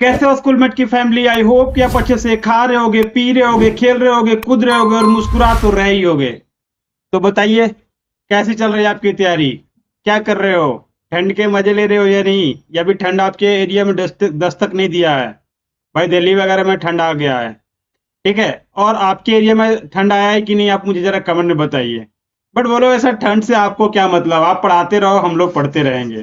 कैसे हो स्कूलमेट की फैमिली? आई होप कि आप अच्छे से खा रहे होगे, पी रहे होगे, खेल रहे होगे, कूद रहे होगे और मुस्कुरा तो रहे ही होगे। तो बताइए, कैसी चल रही है आपकी तैयारी? क्या कर रहे हो? ठंड के मजे ले रहे हो या नहीं? या भी ठंड आपके एरिया में दस्तक नहीं दिया है? भाई दिल्ली वगैरह में ठंड आ गया है। ठीक है। और आपके एरिया में ठंड आया है कि नहीं, आप मुझे जरा कमेंट में बताइए। बट बोलो, ऐसा ठंड से आपको क्या मतलब? आप पढ़ाते रहो, हम लोग पढ़ते रहेंगे।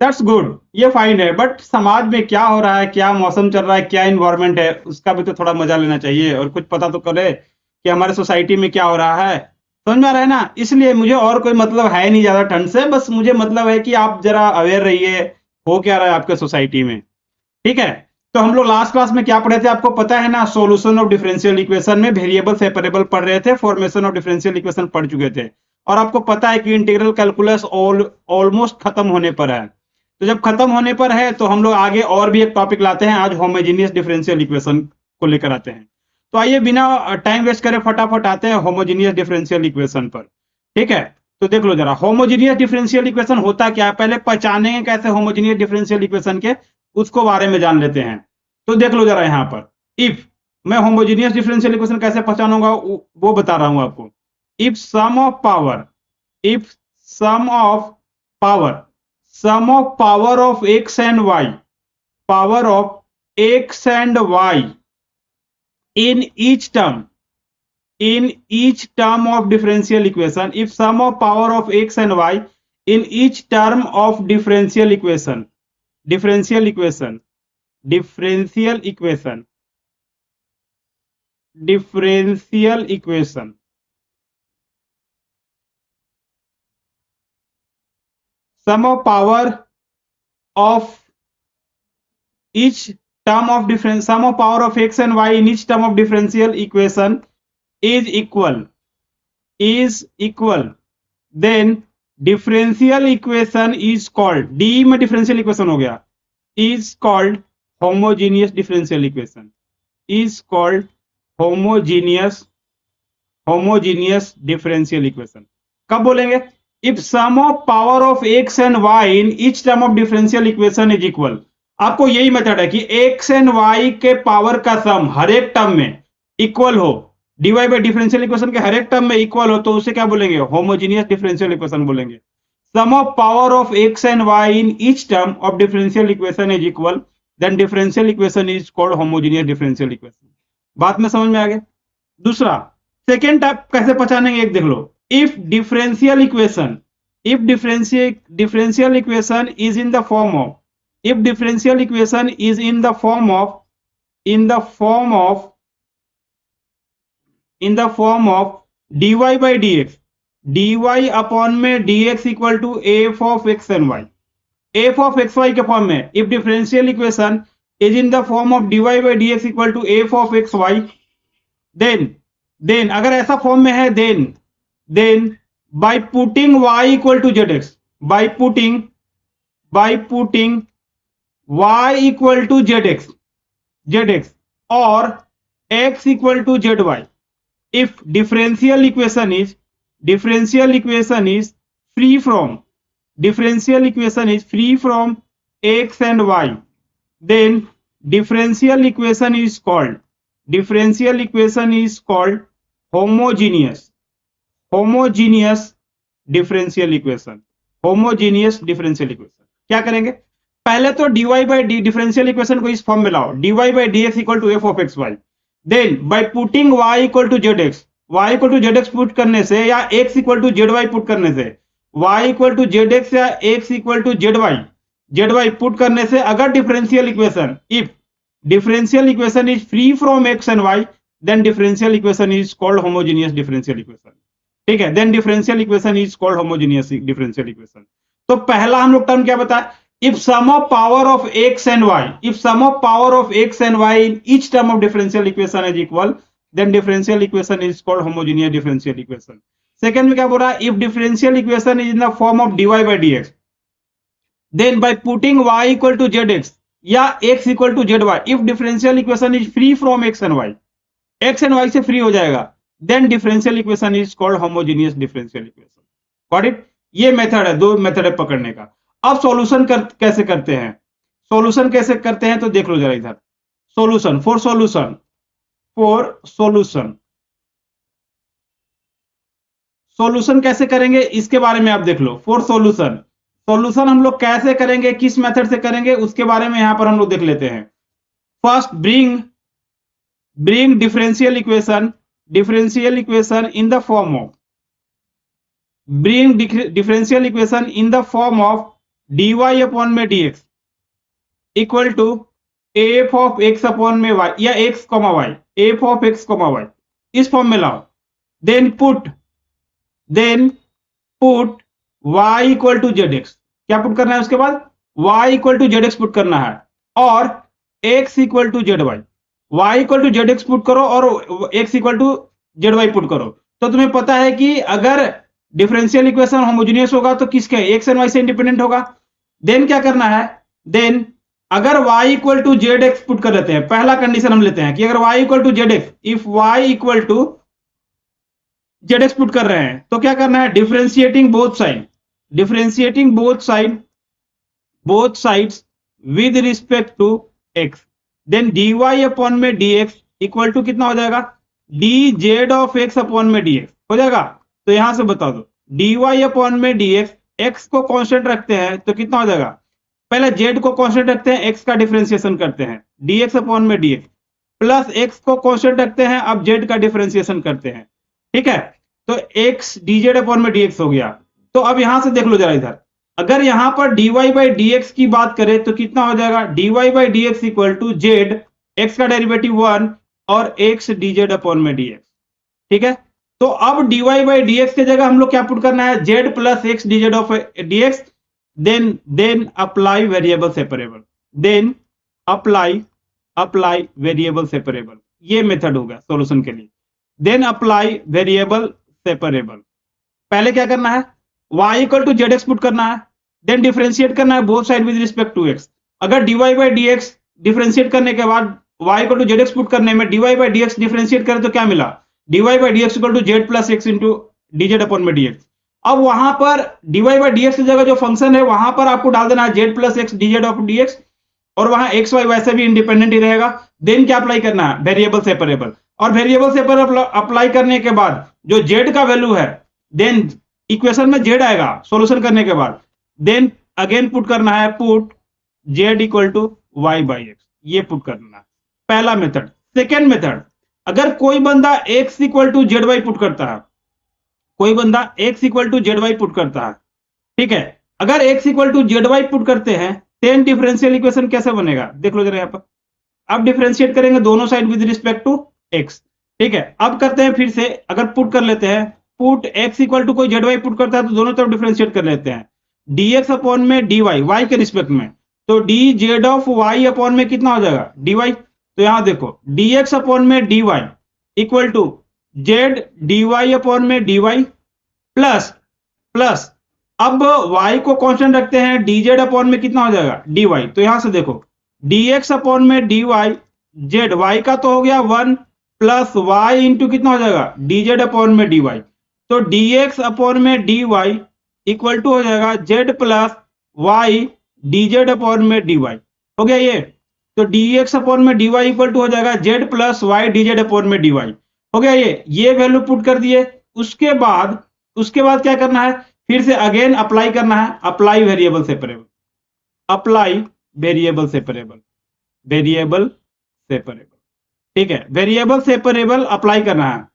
दैट्स गुड, ये फाइन है। बट समाज में क्या हो रहा है, क्या मौसम चल रहा है, क्या इन्वायरमेंट है, उसका भी तो थोड़ा मजा लेना चाहिए और कुछ पता तो करे कि हमारे सोसाइटी में क्या हो रहा है। समझ में आ रहा है ना? इसलिए मुझे और कोई मतलब है नहीं ज्यादा ठंड से, बस मुझे मतलब है कि आप जरा अवेयर रहिए, हो क्या रहा है आपके सोसाइटी में। ठीक है। तो हम लोग लास्ट क्लास में क्या पढ़े थे आपको पता है ना? सॉल्यूशन ऑफ डिफरेंशियल इक्वेशन में वेरिएबल सेपरेबल पढ़ रहे थे, फॉर्मेशन ऑफ डिफरेंशियल इक्वेशन पढ़ चुके थे। और आपको पता है कि इंटीग्रल कैलकुलस ऑलमोस्ट खत्म होने पर है। तो जब खत्म होने पर है तो हम लोग आगे और भी एक टॉपिक लाते हैं। आज होमोजीनियस डिफरेंशियल इक्वेशन को लेकर आते हैं। तो आइए बिना टाइम वेस्ट करे फटाफट आते हैं होमोजीनियस डिफरेंशियल इक्वेशन पर। ठीक है। तो देख लो जरा, होमोजीनियस डिफरेंशियल इक्वेशन होता क्या है, पहले पहचानेंगे कैसे होमोजीनियस डिफरेंशियल इक्वेशन के, उसको बारे में जान लेते हैं। तो देख लो जरा यहां पर, इफ मैं होमोजीनियस डिफरेंशियल इक्वेशन कैसे पहचानूंगा वो बता रहा हूं आपको। If sum of power, if sum of power, sum of power of x and y, power of x and y in each term, in each term of differential equation, if sum of power of x and y in each term of differential equation, differential equation, differential equation, differential equation, sum of power of each term of difference, sum of power of x and y in each term of differential equation is equal, then differential equation is called, D में differential equation हो गया, is called homogeneous differential equation, is called homogeneous, homogeneous differential equation। कब बोलेंगे? if sum of power of x and y in each term of differential equation is equal। आपको यही method है कि x and y के power का sum हर एक term में इक्वल हो, dy बाई डिफरेंशियल इक्वेशन के हर एक टर्म में इक्वल हो, तो उसे क्या बोलेंगे? होमोजीनियस डिफरेंशियल इक्वेशन बोलेंगे। sum of power of x and y in each term of differential equation is equal, then differential equation is called homogeneous differential equation। बात में समझ में आ गया? दूसरा, सेकेंड टाइप कैसे पहचानेंगे, एक देख लो। If differential equation, if differential equation is in the form of, if differential equation is in the form of, in the form of, in the form of dy by d x, dy upon में dx equal to f of x and y, f of x y के form में। If differential equation is in the form of dy by dx equal to f of x y, then अगर ऐसा form में है, then by putting y equal to z x, by putting y equal to z x और x equal to z y, if differential equation is free from, differential equation is free from x and y, then differential equation is called homogeneous, homogeneous differential equation, homogeneous differential equation। क्या करेंगे? पहले तो dy by d differential equation को इस form में लाओ, dy by d x equal to f of x y, then by putting y equal to z x, y equal to z x put करने से या x equal to z y put करने से, y equal to z x या x equal to z y put करने से, अगर differential equation, if differential equation is free from x and y, then differential equation is called homogeneous differential equation. ठीक है, then differential equation is called homogeneous differential equation. तो पहला हम लोग term क्या बताया? if sum of power of x and y, if sum of power of x and y in each term of differential equation is equal, then differential equation is called homogeneous differential equation। Second में क्या बोल रहा है? if differential equation is in the form of dy by dx, then by putting y equal to zx या x equal to zy, if differential equation is free from x and y, x and y से free हो जाएगा, then differential equation is called homogeneous differential equation। Got it? ये method है, दो method है पकड़ने का। अब सॉल्यूशन कैसे करते हैं? सॉल्यूशन कैसे करते हैं तो देख लो जरा इधर। Solution, for solution, for solution, solution कैसे करेंगे इसके बारे में आप देख लो। फॉर सॉल्यूशन, सॉल्यूशन हम लोग कैसे करेंगे, किस मेथड से करेंगे उसके बारे में यहां पर हम लोग देख लेते हैं। First bring differential equation in the form of, bring differential equation in the form of dy upon में dx equal to f of x upon में y या x, y, f of x, y इस form में लाओ। Then put y equal to zx, क्या put करना है उसके बाद, y equal to zx put करना है, और x equal to zy, y equal to zx put करो और x equal to zy put करो। तो तुम्हें पता है कि अगर डिफरेंशियल इक्वेशन होमोजेनियस होगा तो किसके, x एंड y से इंडिपेंडेंट होगा। देन क्या करना है, देन अगर y equal to zx put कर लेते हैं, पहला कंडीशन हम लेते हैं कि अगर y equal to zx, if y equal to zx put कर रहे हैं तो क्या करना है, differentiating both sides with respect to x, then dy upon में dx इक्वल टू कितना हो जाएगा, dz ऑफ x अपॉन में dx हो जाएगा। तो यहां से बता दो dy अपॉन में dx, x को कांस्टेंट रखते हैं तो कितना हो जाएगा, पहले z को कांस्टेंट रखते हैं, x का डिफरेंशिएशन करते हैं, dx अपॉन में dx, प्लस x को कांस्टेंट रखते हैं, अब z का डिफरेंशिएशन करते हैं, ठीक है। तो x dz अपॉन में dx हो गया। तो अब यहां से देख लो जरा इधर, अगर यहां पर dy बाई dx की बात करें तो कितना हो जाएगा, dy by dx equal to z, x का डेरिवेटिव 1 और x dz अपॉन में dx, ठीक है। तो अब dy बाई dx की जगह हम लोग क्या पुट करना है, z plus x dz of dx, then apply variable separable, then apply variable separable, ये मेथड होगा सॉल्यूशन के लिए। देन अप्लाई वेरिएबल सेपरेबल, पहले क्या करना है, y equal to zx put करना है, देन डिफरेंशिएट करना है both side with respect to x। अगर dy बाई dx डिफरेंशिएट करने के बाद y equal to zx put करने में dy बाई dx डिफरेंशिएट करें तो क्या मिला, dy by dx equal to z plus x into dz upon में dx। अब वहां पर dy बाई dx की जगह जो फंक्शन है वहां पर आपको डाल देना है z plus x dz of dx, और वहां x y वैसे भी इंडिपेंडेंट ही रहेगा। देन क्या अप्लाई करना है, वेरिएबल सेपरेबल, और वेरिएबल सेपरेबल अप्लाई करने के बाद जो z का वैल्यू है, देन इक्वेशन में z आएगा सॉल्यूशन करने के बाद, देन अगेन पुट करना है, put z equal to y by x, ये पुट करना है पहला मेथड। सेकेंड मेथड, अगर कोई बंदा x equal to z y put करता है, कोई बंदा x equal to z y put करता है, ठीक है, अगर x equal to z y put करते हैं देन डिफरेंशियल इक्वेशन कैसे बनेगा, देख लो जरा यहाँ पर। अब डिफरेंशिएट करेंगे दोनों side with respect to x, ठीक है। अब करते हैं फिर से, अगर पुट कर लेते हैं, पुट x इक्वल टू कोई जेड वाई पुट करता है तो दोनों तरफ डिफरेंशिएट कर लेते हैं, dx अपॉन में dy, y के रिस्पेक्ट में, तो dz ऑफ y अपॉन में कितना हो जाएगा, dy। तो यहां देखो dx अपॉन में dy equal to z dy upon में dy प्लस अब y को कांस्टेंट रखते हैं, dz अपॉन में कितना हो जाएगा, dy। तो यहां से देखो dx अपॉन में dy, z y का तो हो गया 1 प्लस y इंटू कितना हो जाएगा, dz अपॉन में dy। तो dx अपॉन में dy इक्वल टू हो जाएगा z plus y dz upon में dy, हो गया ये। तो dx अपॉन में dy इक्वल टू हो जाएगा z plus y dz upon में dy, हो गया ये वैल्यू पुट कर दिए। उसके बाद क्या करना है, फिर से अगेन अप्लाई करना है, apply variable separable, apply variable separable, ठीक है, वेरिएबल सेपरेबल अप्लाई करना है।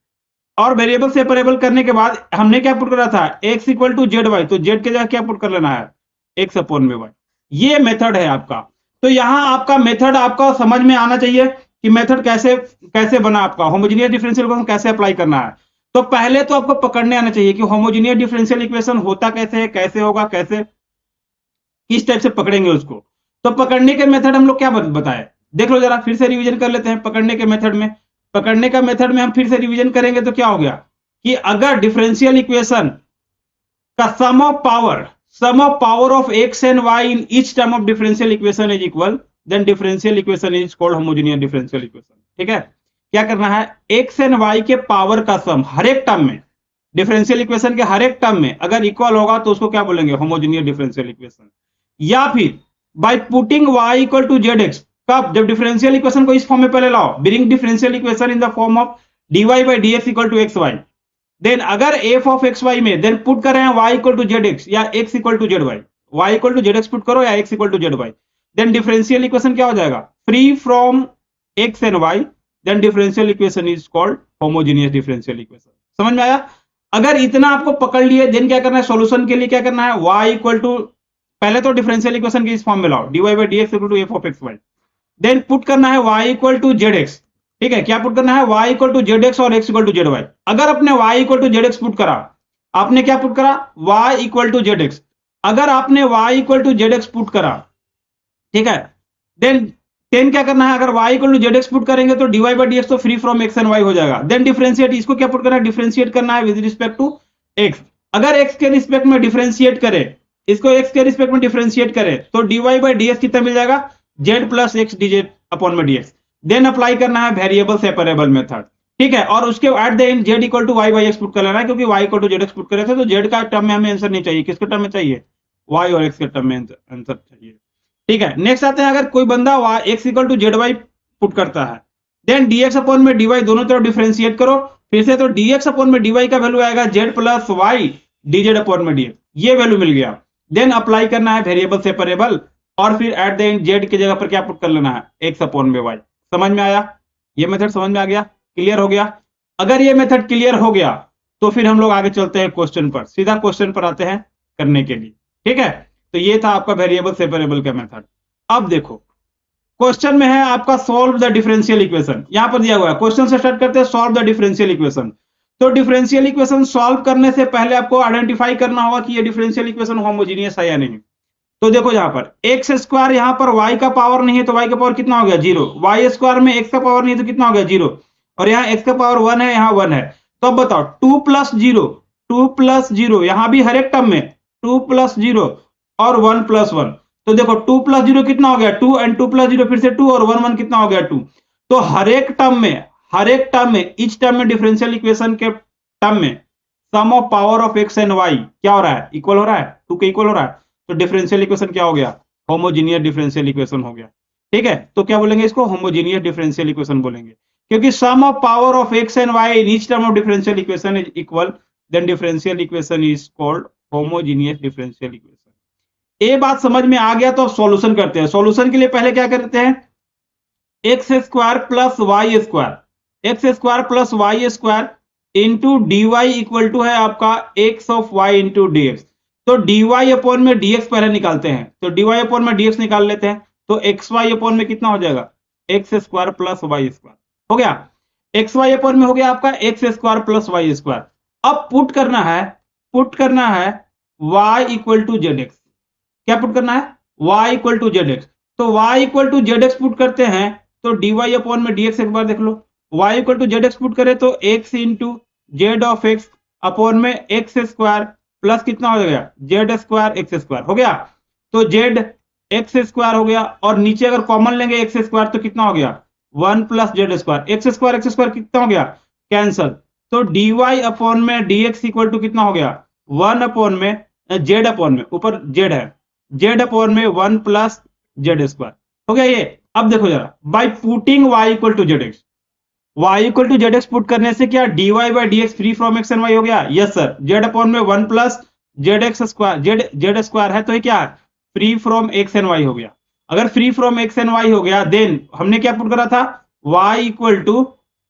और वेरिएबल सेपरेबल करने के बाद हमने क्या पुट करा था, x equal to z y, तो z के जगह क्या पुट कर लेना है, x अपॉन में y। ये मेथड है आपका। तो यहां आपका मेथड आपका समझ में आना चाहिए कि मेथड कैसे बना आपका, होमोजेनियस डिफरेंशियल इक्वेशन कैसे अप्लाई करना है। तो पहले तो आपको पकड़ने आना चाहिए कि होमोजेनियस डिफरेंशियल इक्वेशन होता कैसे है, कैसे होगा, कैसे किस टाइप से पकड़ेंगे उसको। तो पकड़ने के मेथड हम लोग क्या बताए, देख लो जरा, फिर से रिवीजन कर लेते हैं। पकड़ने का मेथड में हम फिर से रिवीजन करेंगे तो क्या हो गया कि अगर डिफरेंशियल इक्वेशन का sum of power of x and y in each term of differential equation is equal, then differential equation is called homogeneous differential equation, ठीक है। क्या करना है, x एंड y के पावर का सम हर एक टर्म में, डिफरेंशियल इक्वेशन के हर एक टर्म में अगर इक्वल होगा तो उसको क्या बोलेंगे, होमोजेनियस डिफरेंशियल इक्वेशन। या फिर by putting y equal to z x. कब? जब डिफरेंशियल इक्वेशन को इस फॉर्म में पहले लाओ, bring differential equation in the form of dy by d x equal to x y. Then अगर f ऑफ एक्स वाई में देन पुट कर रहे हैं y equal to z x या x equal to z y, y equal to z x put करो या x equal to z y, then differential equation क्या हो जाएगा? Free from x and y, then differential equation is called homogeneous differential equation. समझ में आया? अगर इतना आपको पकड़ लिए, देन क्या करना है? सॉल्यूशन के लिए क्या करना है? y इक्वल टू, पहले तो डिफरेंशियल इक्वेशन की इस फॉर्म में लाओ, dy by d x equal to f of x y. Then put करना है y equal to z x. ठीक है, क्या पुट करना है? y equal to z x और x equal to z y. अगर आपने y equal to z x put करा, आपने क्या पुट करा? y equal to z x. अगर आपने y equal to z x put करा, ठीक है, देन क्या करना है? अगर y equal to z x put करेंगे तो dy बाई डी एक्स तो free from x and y हो जाएगा। देन डिफरेंशिएट, इसको क्या पुट करना है? डिफरेंशिएट करना है विद रिस्पेक्ट टू x। अगर x के रिस्पेक्ट में डिफरेंशिएट करें, इसको x के रिस्पेक्ट में डिफरेंशिएट करें तो dy बाई डी एक्स कितना मिल जाएगा? z plus x dz upon में dx। देन अप्लाई करना है वेरिएबल सेपरेबल मेथड। ठीक है, और उसके at the end z equal to y by x put कर लेना है, क्योंकि y equal to z x put करे थे तो z का टर्म में हमें आंसर नहीं चाहिए, किसके टर्म में चाहिए? y और x के टर्म में आंसर चाहिए। ठीक है, नेक्स्ट आते हैं, अगर कोई बंदा x equal to z y put करता है, देन dx अपॉन में dy दोनों तरफ डिफरेंशिएट करो फिर से, तो dx अपॉन में dy का वैल्यू आएगा z plus y dz upon में dx, ये वैल्यू मिल गया। देन अप्लाई करना है वेरिएबल सेपरेबल और फिर एट द एंड z की जगह पर क्या पुट कर लेना है? x अपॉन में y। समझ में आया? ये मेथड समझ में आ गया? क्लियर हो गया? अगर ये मेथड क्लियर हो गया तो फिर हम लोग आगे चलते हैं क्वेश्चन पर, सीधा क्वेश्चन पर आते हैं करने के लिए। ठीक है, तो ये था आपका वेरिएबल सेपरेबल का मेथड। अब देखो क्वेश्चन में है आपका सॉल्व द डिफरेंशियल इक्वेशन, यहां पर दिया हुआ है। क्वेश्चन से स्टार्ट करते हैं, सॉल्व द डिफरेंशियल इक्वेशन। तो डिफरेंशियल इक्वेशन सॉल्व करने से पहले आपको आइडेंटिफाई करना होगा कि ये डिफरेंशियल इक्वेशन होमोजेनियस है या नहीं। तो देखो यहां पर एक्स स्क्वायर, यहां पर y का पावर नहीं है तो y का पावर कितना हो गया? 0। वाई स्क्वायर में x का पावर नहीं है तो कितना हो गया? 0। और यहाँ x का पावर 1 है, यहाँ 1 है। तो अब बताओ 2 प्लस 0, 2 प्लस 0, यहां भी हर एक टर्म में 2 प्लस 0 और 1 प्लस 1। तो देखो 2 प्लस 0 कितना हो गया? 2, एंड 2 प्लस 0 फिर से 2 और 1 1 कितना हो गया? 2। तो हर एक टर्म में इच टर्म में डिफरेंशियल इक्वेशन के टर्म में sum of power of x and y क्या हो रहा है? इक्वल हो रहा है, 2 के इक्वल हो रहा है। तो डिफरेंशियल इक्वेशन क्या हो गया? होमोजेनियस डिफरेंशियल इक्वेशन हो गया। ठीक है, तो क्या बोलेंगे इसको? होमोजेनियस डिफरेंशियल इक्वेशन बोलेंगे, क्योंकि sum of power of x and y in each term of differential equation is equal, then differential equation is called homogeneous differential equation. ये बात समझ में आ गया तो अब सॉल्यूशन करते हैं। सॉल्यूशन के लिए पहले क्या करते हैं? X square plus y square, x square plus y square into d y equal to है आपका x of y into d x. तो डी वाई अपॉन में डी एक्स पहले निकालते हैं, तो डी वाई अपॉन में डी एक्स निकाल लेते हैं। तो एक्स वाई अपॉन में कितना हो जाएगा? X square plus y square हो गया। एक्स वाई अपॉन में हो गया आपका x square plus y square. अब पुट करना है y equal to z x. क्या पुट करना है? y equal to z x. तो y equal to z x put करते हैं तो डी वाई अपॉन में डी एक्स एक बार देख लो, y equal to z x put करें तो x into Z of x upon में एक्स स्क्वायर प्लस कितना हो गया? जेड स्क्वायर एक्स स्क्वायर हो गया। तो जेड एक्स स्क्वायर हो गया और नीचे अगर कॉमन लेंगे एक्स स्क्वायर तो कितना हो गया? 1 plus z square. X square कितना हो गया? कैंसल। तो डी वाई अपॉन में डी एक्स इक्वल टू कितना हो गया? 1 अपॉन में जेड अपॉन में, ऊपर जेड है, जेड अपॉन में 1 प्लस जेड स्क्वायर हो गया ये। अब देखो जरा, by putting y equal to z x, y equal to z x put करने से क्या dy by d x free from x and y हो गया? Yes sir. जेड अपॉन में 1 plus z x square, z square है तो ये क्या है? Free from x and y हो गया। अगर free from x and y हो गया देन हमने क्या पुट करा था? y इक्वल टू,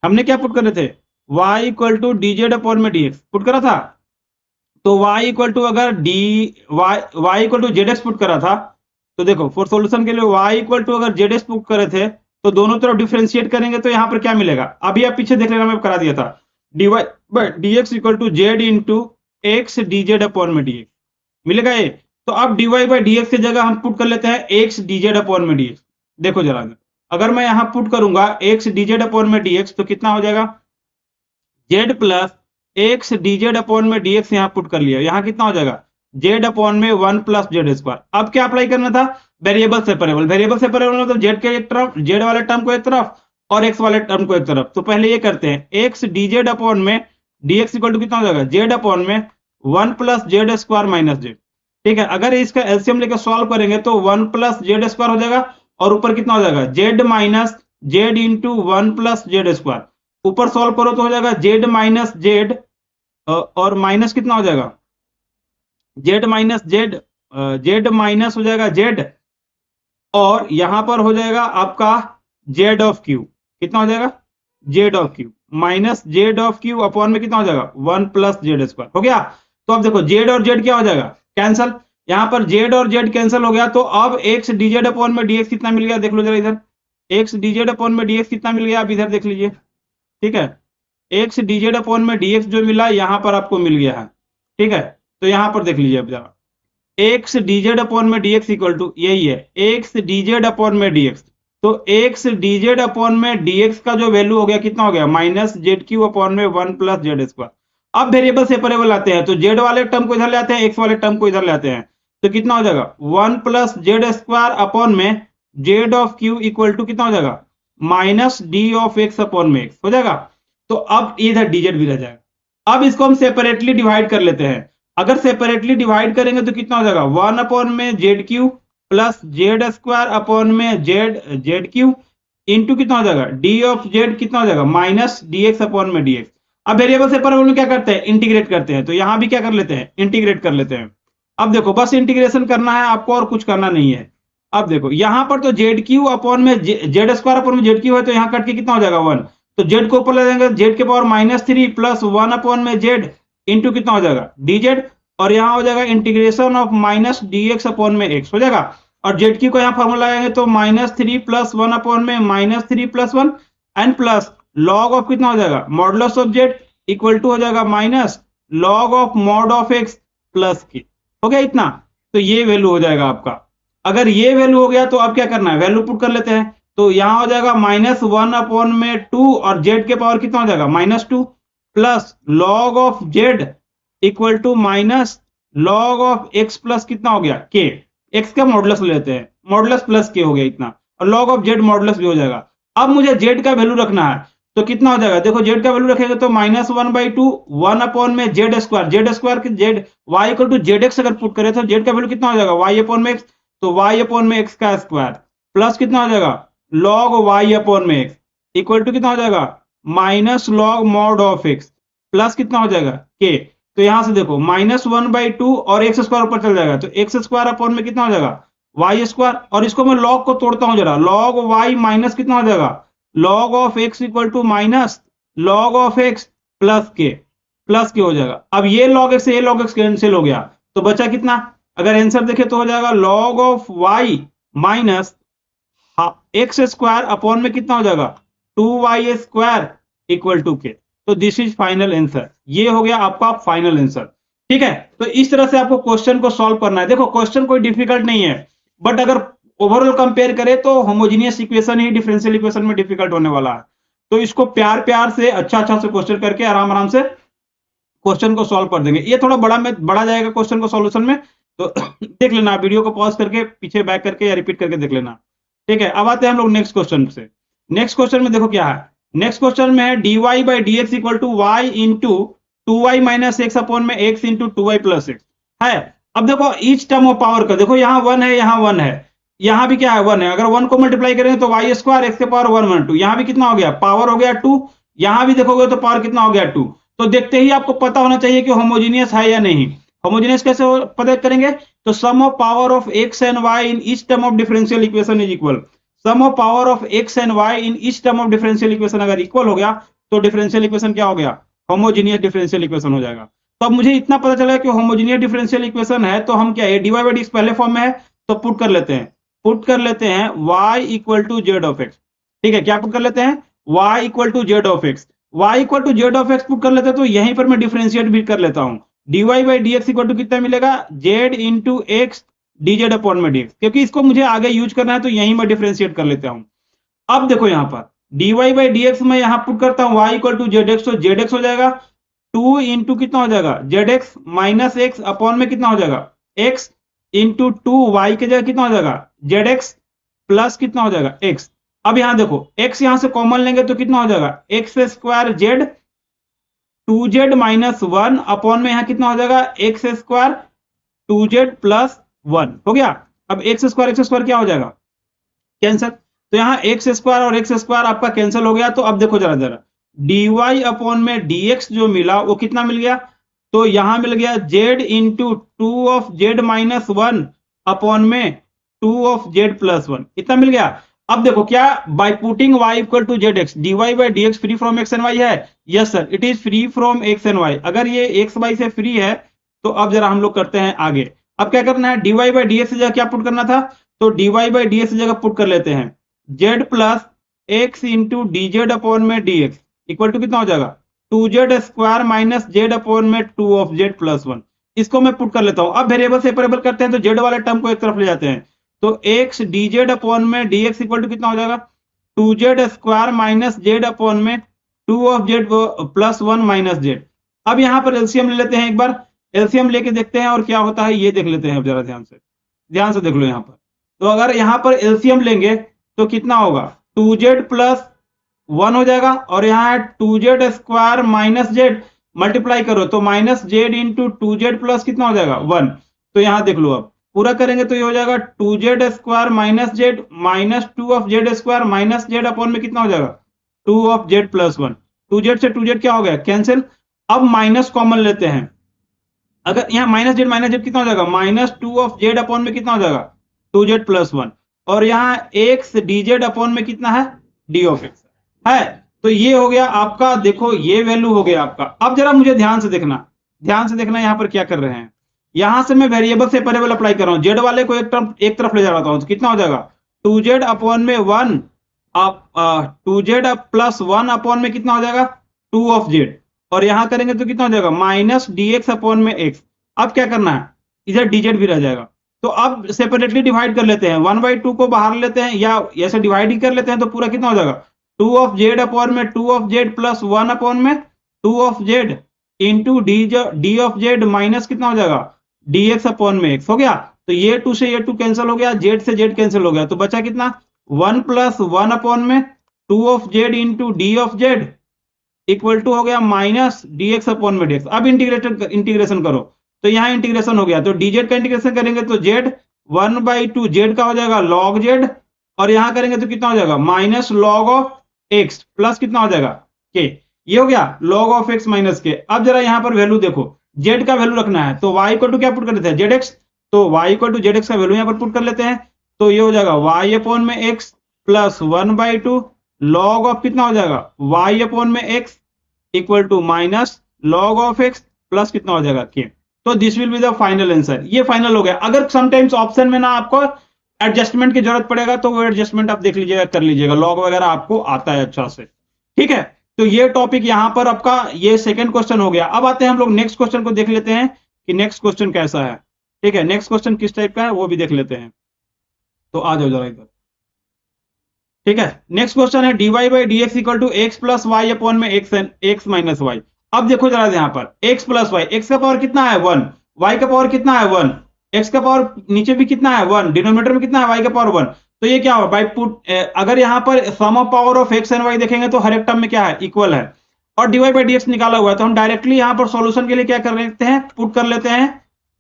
हमने क्या पुट करे थे? y equal to d z upon में डी एक्स पुट करा था। तो y इक्वल टू अगर y equal to z x put करा था तो देखो फॉर सॉल्यूशन के लिए y इक्वल टू अगर जेड एक्स पुट करे थे तो दोनों तरफ डिफरेंशिएट करेंगे तो यहां पर क्या मिलेगा? अभी आप पीछे देख लेना, मैं करा दिया था। D y by d x equal to z into x d z upon में डी एक्स मिलेगा ये। तो अब d y by d x की जगह हम पुट कर लेते हैं एक्स डी जेड अपॉन में डी एक्स। देखो जरा, अगर मैं यहां पुट करूंगा एक्स डी जेड अपॉन में डी एक्स तो कितना हो जाएगा? Z plus x d z upon में डी एक्स यहां पुट कर लिया, यहां कितना हो जाएगा? जेड अपॉन में 1 प्लस जेड स्क्वायर। अब क्या अप्लाई करना था? Variable separable. वेरिएबल सेपरेबल मतलब जेड के एक तरफ, जेड वाले टर्म को एक तरफ और एक्स वाले टर्म को एक तरफ। तो पहले ये करते हैं, एक्स डी जेड अपॉन में डी एक्स इक्वल टू कितना हो जाएगा? जेड अपॉन में 1 plus z square minus Z. ठीक है, अगर इसका एलसीएम लेकर सॉल्व करेंगे तो 1 प्लस जेड स्क्वायर हो जाएगा, और ऊपर कितना हो जाएगा Z minus z into 1 plus z square. ऊपर सॉल्व करो तो हो जाएगा जेड माइनस जेड, और माइनस कितना हो जाएगा Z minus Z, Z minus हो जाएगा जेड, और यहां पर हो जाएगा आपका जेड ऑफ क्यू। कितना हो जाएगा Z of q minus Z of q upon में कितना हो जाएगा 1 प्लस जेड स्क्वायर हो गया। तो अब देखो जेड और जेड क्या हो जाएगा कैंसल, यहां पर जेड और जेड कैंसिल हो गया, तो अब एक्स डीजेड अपॉन में डीएक्स कितना मिल गया देख लो जरा इधर, एक्स डीजेड अपॉन में डीएक्स कितना मिल गया आप इधर देख लीजिए। ठीक है, एक्स डीजेड अपॉन में डीएक्स जो मिला यहां पर आपको मिल गया है। ठीक है, तो यहां पर देख लीजिए अब जरा, एक्स डीजेड अपॉन में डीएक्स इक्वल टू यही है एक्स डीजेड अपॉन में डीएक्स। तो एक्स डीजेड अपॉन में डीएक्स का जो वैल्यू हो गया कितना हो गया माइनस जेड क्यू अपॉन में 1 प्लस जेड स्क्वायर। अब वेरिएबल सेपरेबल आते हैं तो जेड वाले टर्म को इधर ले आते हैं, एक्स वाले टर्म को इधर ले आते हैं, तो कितना हो जाएगा 1 प्लस जेड स्क्वायर अपॉन में z of q equal to कितना हो जाएगा minus d of x upon में एक्स हो जाएगा। तो अब इधर डीजेड भी रह जाएगा। अब इसको हम सेपरेटली डिवाइड कर लेते हैं, अगर सेपरेटली डिवाइड करेंगे तो कितना हो जाएगा 1 अपॉन में Z Q plus z square upon में जेड क्यू इंटू कितना हो जाएगा डी ऑफ जेड कितना हो जाएगा माइनस डी एक्स अपॉन में डी एक्स। अब वेरिएबल सेपरेबल में क्या करते हैं इंटीग्रेट करते हैं, तो यहां भी क्या कर लेते हैं इंटीग्रेट कर लेते हैं। अब देखो बस इंटीग्रेशन करना है आपको और कुछ करना नहीं है। अब देखो यहां पर तो जेड क्यू अपॉन में जेड स्क्वायर अपॉन में जेड क्यू है, तो यहां कट के कितना हो जाएगा 1, तो जेड को ऊपर ले जाएंगे जेड के पावर -3 प्लस 1 अपॉन में जेड इंटू कितना हो जाएगा डी जेड, और यहां हो जाएगा integration of minus d x upon में एक्स हो जाएगा, और जेड क्यू को यहां फॉर्मूला लगाएंगे तो -3 प्लस 1 अपॉन में -3 plus 1 and plus log of कितना हो जाएगा modulus of z equal to हो जाएगा minus log of mod of x plus k. हो गया इतना, तो ये वैल्यू हो जाएगा आपका। अगर ये वैल्यू हो गया तो अब क्या करना है वैल्यू पुट कर लेते हैं, तो यहां हो जाएगा -1 अपॉन में 2 और जेड के पावर कितना हो जाएगा -2 प्लस log of z equal to minus log of x plus कितना हो गया के, एक्स का मॉडुलस लेते हैं मॉडुलस प्लस के हो गया इतना, और लॉग ऑफ जेड मॉडुलस भी हो जाएगा। अब मुझे जेड का वैल्यू रखना है तो कितना हो जाएगा देखो जेड का वैल्यू रखेंगे तो -1/2 1 अपॉन में जेड स्क्वायर के z y equal to z x अगर पुट करें तो जेड का वैल्यू कितना हो जाएगा वाई अपॉन में एक्स, तो वाई अपॉन में एक्स का स्क्वायर प्लस कितना हो जाएगा लॉग वाई अपॉन में एक्स इक्वल टू कितना हो जाएगा minus log mod of x plus कितना हो जाएगा के। तो यहां से देखो -1/2 और एक्स स्क्वायर ऊपर चल जाएगा, तो एक्स स्क्वायर अपॉन में कितना हो जाएगा वाई स्क्वायर, और इसको मैं लॉग को तोड़ता हूं जरा, लॉग वाई माइनस कितना हो जाएगा log of x equal to minus log of x plus k हो जाएगा। अब ये लॉग एक्स ये लॉग एक्स कैंसिल हो गया, तो बचा कितना, अगर आंसर देखें तो हो जाएगा log of y minus x square upon में कितना हो जाएगा 2y स्क्वायर इक्वल टू के। तो दिस इज फाइनल आंसर, ये हो गया आपका फाइनल आंसर। ठीक है, तो इस तरह से आपको क्वेश्चन को सॉल्व करना है। देखो क्वेश्चन कोई डिफिकल्ट नहीं है, बट अगर ओवरऑल कंपेयर करें तो होमोजेनियस इक्वेशन ही डिफरेंशियल इक्वेशन में डिफिकल्ट होने वाला है। तो इसको प्यार प्यार से अच्छा से क्वेश्चन करके आराम आराम से क्वेश्चन को सॉल्व कर देंगे। ये थोड़ा बड़ा जाएगा क्वेश्चन को सॉल्यूशन में, तो देख लेना, वीडियो को पॉज करके पीछे बैक करके या रिपीट करके देख लेना। ठीक है, अब आते हैं हम लोग नेक्स्ट क्वेश्चन से। नेक्स्ट क्वेश्चन में देखो क्या है, नेक्स्ट क्वेश्चन में है dy by d x equal to y into 2y minus x upon में x into 2y plus x है। अब देखो ईच टर्म ऑफ पावर का देखो, यहाँ 1 है यहाँ 1 है, यहाँ भी क्या है 1 है, अगर 1 को मल्टीप्लाई करेंगे तो वाई स्क्वायर एक्स के पावर 1 1 2, यहाँ भी कितना हो गया पावर हो गया 2, यहाँ भी देखोगे तो पावर कितना हो गया 2। तो देखते ही आपको पता होना चाहिए कि होमोजीनियस है या नहीं। होमोजीनियस कैसे पता करेंगे, तो sum of power of x and y in each term of differential equation is equal, sum of power of x and y in each term of differential equation अगर इक्वल हो गया तो डिफरेंशियल इक्वेशन क्या हो गया homogeneous differential equation हो जाएगा। तो अब मुझे इतना पता चला कि होमोजीनियस डिफरेंशियल इक्वेशन है, तो हम क्या है dy बाई डी पहले फॉर्म में है तो पुट कर लेते हैं y equal to z of x. ठीक है, क्या पुट कर लेते हैं y equal to z of x, y equal to z of x put कर लेते हैं, तो यहीं पर मैं डिफरेंशिएट भी कर लेता हूं, dy by d x equal to कितना मिलेगा z into x dz upon में dx, क्योंकि इसको मुझे आगे यूज करना है तो यहीं मैं डिफरेंशिएट कर लेता हूं। अब देखो यहाँ पर dy बाई डी एक्स में यहाँ पुट करता हूँ y equal to z x, तो जेड एक्स हो जाएगा 2 इंटू कितना हो जाएगा z x minus x upon में कितना हो जाएगा x इंटू 2 y के जगह कितना हो जाएगा जेड एक्स प्लस कितना हो जाएगा x। अब यहां देखो x यहां से कॉमन लेंगे तो कितना हो जाएगा x square Z 2z minus 1 upon में यहां कितना हो जाएगा एक्स स्क्वायर 2z प्लस 1 हो गया। अब एक्स स्क्वायर क्या हो जाएगा, कैंसिल। तो यहाँ एक्स स्क्वायर और एक्स स्क्वायर आपका कैंसिल हो गया। तो अब देखो जरा जरा, dy अपॉन में dx जो मिला वो कितना मिल गया, तो यहां मिल गया z into 2 of z minus 1 upon में 2 ऑफ z प्लस 1, इतना मिल गया। अब देखो क्या, by putting y equal to z x, dy by d x free from x and y है, yes sir it is free from x and y. अगर ये x Y से फ्री है तो अब जरा हम लोग करते हैं आगे। अब क्या करना है, dy बाई डी एक्स जगह क्या पुट करना था, तो dy बाई डी एक्स जगह पुट कर लेते हैं z plus x into d z upon में डी एक्स इक्वल टू कितना हो जाएगा, 2z square minus Z upon में 2 ऑफ जेड प्लस 1। इसको मैं पुट कर लेता हूं। अब वेरिएबल सेपरेबल करते हैं तो जेड वाले टर्म को एक तरफ ले जाते हैं, तो एक्स डी जेड अपॉन में डी एक्स इक्वल टू कितना हो जाएगा, 2z square minus Z upon में 2 of z plus 1 minus Z. अब यहां पर एलसीएम ले लेते हैं, एक बार एलसीएम लेके देखते हैं और क्या होता है ये देख लेते हैं। अब जरा ध्यान से देख लो यहाँ पर। तो अगर यहाँ पर एलसीएम लेंगे तो कितना होगा, 2z प्लस 1 हो जाएगा, और यहाँ है 2z square minus Z, multiply करो तो minus z into 2z plus कितना हो जाएगा 1। तो यहाँ देख लो, अब पूरा करेंगे तो ये हो जाएगा 2z square minus Z minus 2 of Z square minus Z upon में कितना हो जाएगा 2 ऑफ जेड प्लस 1। 2z से 2z क्या हो गया, कैंसिल। अब माइनस कॉमन लेते हैं, अगर यहाँ माइनस जेड कितना हो जाएगा, माइनस 2 ऑफ जेड अपॉन में कितना हो जाएगा 2z प्लस 1, और यहाँ एक्स डी जेड अपॉन में कितना है डी ऑफ एक्स है। तो ये हो गया आपका, देखो ये वैल्यू हो गया आपका। अब जरा मुझे ध्यान से देखना यहां पर क्या कर रहे हैं। यहां से मैं वेरिएबल सेपरेबल अप्लाई कर रहा हूं, जेड वाले को एक तरफ ले जा रहा हूं, तो कितना हो जाएगा 2z अपॉन में 1, 2z प्लस 1 अपॉन में कितना हो जाएगा 2 ऑफ जेड, और यहां करेंगे तो कितना हो जाएगा माइनस डी एक्स अपॉन में एक्स। अब क्या करना है, इधर dz भी रह जाएगा। तो अब सेपरेटली डिवाइड कर लेते हैं, 1/2 को बाहर लेते हैं या ऐसे डिवाइड ही कर लेते हैं, तो पूरा कितना हो जाएगा 2 ऑफ जेड अपॉन में 2 ऑफ जेड प्लस 1 अपॉन में 2 of z into d of Z minus कितना हो जाएगा डी एक्स अपॉन में एक्स। हो गया। तो ये 2 से ये 2 कैंसिल हो गया, जेड से जेड कैंसिल हो गया, तो बचा कितना 1 प्लस 1 अपॉन में 2 of z into d of z equal to हो गया माइनस डी एक्स अपॉन में डी एक्स। अब इंटीग्रेशन करो, तो यहाँ इंटीग्रेशन हो गया, तो डी जेड का इंटीग्रेशन करेंगे तो जेड 1/2 जेड का हो जाएगा लॉग जेड, और यहां करेंगे तो कितना हो जाएगा minus log of x plus कितना हो जाएगा के। ये हो गया लॉग ऑफ एक्स माइनस के। अब जरा यहां पर वैल्यू देखो, जेड का वैल्यू रखना है, तो y इक्वल टू क्या पुट कर लेते हैं जेड एक्स, तो y equal to z x का वैल्यू यहां पर पुट कर लेते हैं, तो ये हो जाएगा y अपॉन में x प्लस 1/2 लॉग ऑफ कितना हो जाएगा y अपॉन में x equal to minus log of x plus कितना हो जाएगा के। तो this will be the final answer. ये फाइनल हो गया। अगर समटाइम्स ऑप्शन में ना आपको एडजस्टमेंट की जरूरत पड़ेगा तो वो एडजस्टमेंट आप देख लीजिएगा, कर लीजिएगा, लॉग वगैरह आपको आता है अच्छा से, ठीक है। तो ये टॉपिक यहां पर आपका ये सेकंड क्वेश्चन हो गया। अब आते हैं हम लोग नेक्स्ट क्वेश्चन को देख लेते हैं कि नेक्स्ट क्वेश्चन कैसा है, ठीक है। नेक्स्ट क्वेश्चन किस टाइप का है वो भी देख लेते हैं, तो आ जाओ जरा इधर, ठीक है। नेक्स्ट क्वेश्चन है dy by d x equal to x plus y upon में एक्स माइनस वाई। अब देखो जरा यहाँ पर x प्लस वाई, एक्स का पावर कितना है 1, y का पावर कितना है 1, x का पावर नीचे भी कितना है 1, डिनोमिनेटर में कितना है y का पावर 1। तो ये क्या होगा बाई पुट, अगर यहाँ पर sum of power of x and y देखेंगे तो हर एक टर्म में क्या है इक्वल है, और dy बाई डी एक्स निकाला हुआ है, तो हम डायरेक्टली यहाँ पर सॉल्यूशन के लिए क्या कर लेते हैं पुट कर लेते हैं,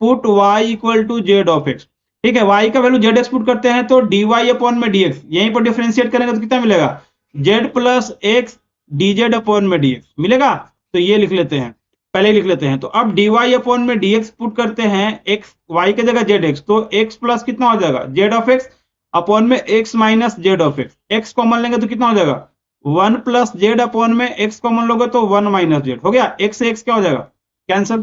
put y equal to z of x, ठीक है। y का वैल्यू जेड एक्स पुट करते हैं तो dy अपॉन में dx, यहीं पर डिफरेंशिएट करेंगे तो कितना मिलेगा z plus x d z upon में dx मिलेगा। तो ये लिख लेते हैं, पहले लिख लेते हैं। तो अब dy अपॉन में dx पुट करते हैं x y की जगह zx, तो x प्लस कितना हो जाएगा z ऑफ x अपॉन में x minus z of x, x common लेंगे तो कितना हो जाएगा 1 प्लस z अपॉन में x कॉमन लोगे तो 1 माइनस z हो गया। x से x क्या हो जाएगा कैंसिल,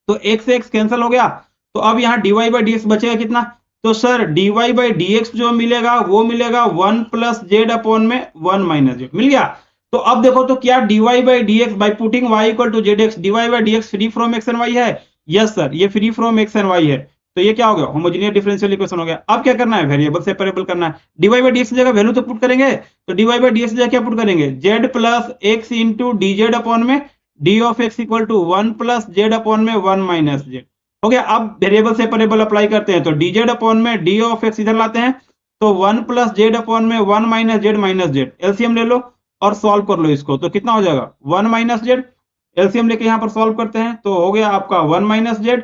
तो x से x कैंसिल हो गया। तो अब यहाँ dy बाई डी एक्स बचेगा कितना, तो sir dy by d x जो मिलेगा वो मिलेगा 1 प्लस जेड अपॉन में 1 माइनस जेड मिल गया। तो अब देखो तो क्या dy by d x by putting y equal to z x, dy by d x free from x and y है, यस सर ये free from x and y है, तो ये क्या हो गया होमोजेनियस डिफरेंशियल इक्वेशन हो गया। अब क्या करना है वेरिएबल सेपरेबल करना है, dy बाई डी एक्स की जगह वैल्यू तो पुट करेंगे, तो dy बाई डी एक्स की जगह क्या पुट करेंगे z plus x into d z upon में d of x equal to 1 plus z upon में 1 माइनस जेड हो गया। अब वेरिएबल सेपरेबल अप्लाई करते हैं, तो डी जेड अपॉन में डी ऑफ एक्स इधर लाते हैं, तो 1 प्लस जेड अपॉन में 1 माइनस जेड, एलसीएम ले लो और सॉल्व कर लो इसको, तो कितना हो जाएगा 1 माइनस जेड, एलसीएम लेके यहाँ पर सॉल्व करते हैं तो हो गया आपका 1 माइनस जेड,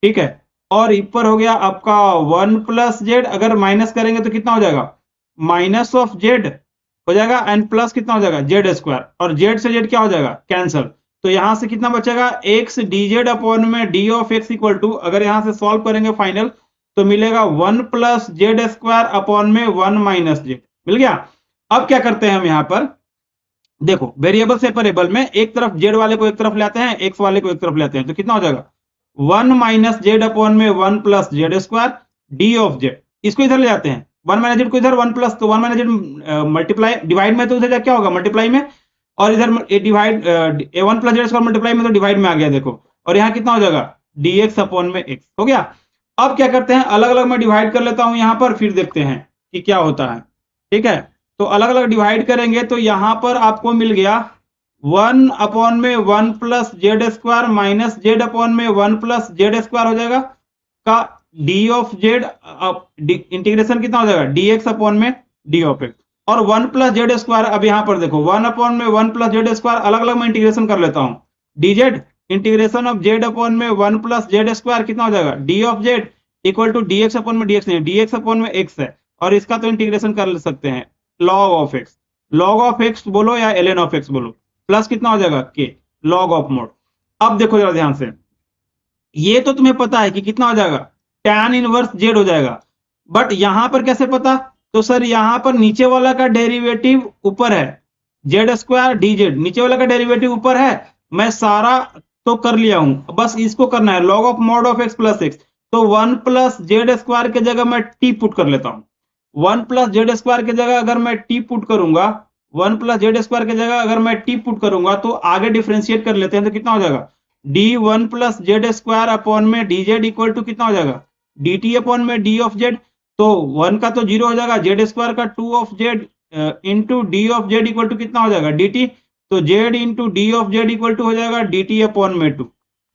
ठीक है। और ऊपर हो गया आपका 1 प्लस जेड, अगर माइनस करेंगे तो कितना हो जाएगा, माइनस ऑफ जेड हो जाएगा, एंड प्लस कितना हो जाएगा, जेड स्क्वायर, और जेड से जेड क्या हो जाएगा, कैंसल। तो यहां से कितना बचेगा, एक्स डी जेड अपॉन में d of x equal to, अगर यहां से सॉल्व करेंगे फाइनल तो मिलेगा 1 प्लस जेड स्क्वायर अपॉन में 1 माइनस जेड, मिल गया। अब क्या करते हैं हम यहाँ पर, देखो वेरिएबल सेपरेबल में एक तरफ जेड वाले को एक तरफ लाते हैं, एक्स वाले को एक तरफ लाते हैं, तो कितना हो जाएगा 1 माइनस जेड अपॉन में 1 plus z square D of Z, इसको इधर ले जाते हैं, 1 माइनस जेड को इधर, 1 प्लस, तो 1 माइनस जेड मल्टीप्लाई डिवाइड में, तो उधर क्या होगा मल्टीप्लाई में, और इधर divide 1 plus z square multiply में तो डिवाइड में आ गया देखो, और यहाँ कितना हो जाएगा dx अपॉन में x हो गया। अब क्या करते हैं, अलग अलग में डिवाइड कर लेता हूं यहाँ पर, फिर देखते हैं कि क्या होता है, ठीक है। तो अलग अलग डिवाइड करेंगे तो यहां पर आपको मिल गया 1 अपॉन में 1 plus z square minus Z upon में 1 प्लस जेड स्क्वायर हो जाएगा का डी ऑफ जेड, इंटीग्रेशन कितना हो जाएगा डी एक्स अपॉन में डी ऑफ एक्स, और 1 प्लस जेड स्क्वायर, अब यहां पर देखो 1 अपॉन में 1 प्लस जेड स्क्वायर, अलग अलग में इंटीग्रेशन कर लेता हूं, d z integration of z upon में 1 प्लस जेड स्क्वायर कितना हो जाएगा d of z equal to d x upon में डी एक्स नहीं, डी एक्स अपॉन में एक्स है, और इसका तो इंटीग्रेशन कर सकते हैं log of x, log of x बोलो या एल एन ऑफ एक्स बोलो, प्लस कितना हो जाएगा के लॉग ऑफ मोड। अब देखो जरा ध्यान से, ये तो तुम्हें पता है कि कितना हो जाएगा tan इनवर्स जेड हो जाएगा, बट यहां पर कैसे पता, तो सर यहां पर नीचे वाला का डेरिवेटिव ऊपर है, जेड स्क्वायर डी जेड, नीचे वाला का डेरिवेटिव ऊपर है, मैं सारा तो कर लिया हूं, बस इसको करना है log of mod of x plus x, तो 1 प्लस जेड स्क्वायर की जगह मैं टी पुट कर लेता हूं, 1 प्लस जेड स्क्वायर की जगह अगर मैं टी पुट करूंगा, 1 प्लस जेड स्क्वायर की जगह अगर मैं टी पुट करूंगा तो आगे डिफ्रेंशिएट कर लेते हैं, तो कितना हो जाएगा D 1 plus z square upon में डी जेड इक्वल टू कितना हो जाएगा डी टी अपॉन में डी ऑफ जेड, तो 1 का तो 0 हो जाएगा, जेड स्क्वायर का 2 of z into d of z equal to कितना हो जाएगा डी टी, तो z into d of z equal to हो जाएगा डी टी अपॉन में 2,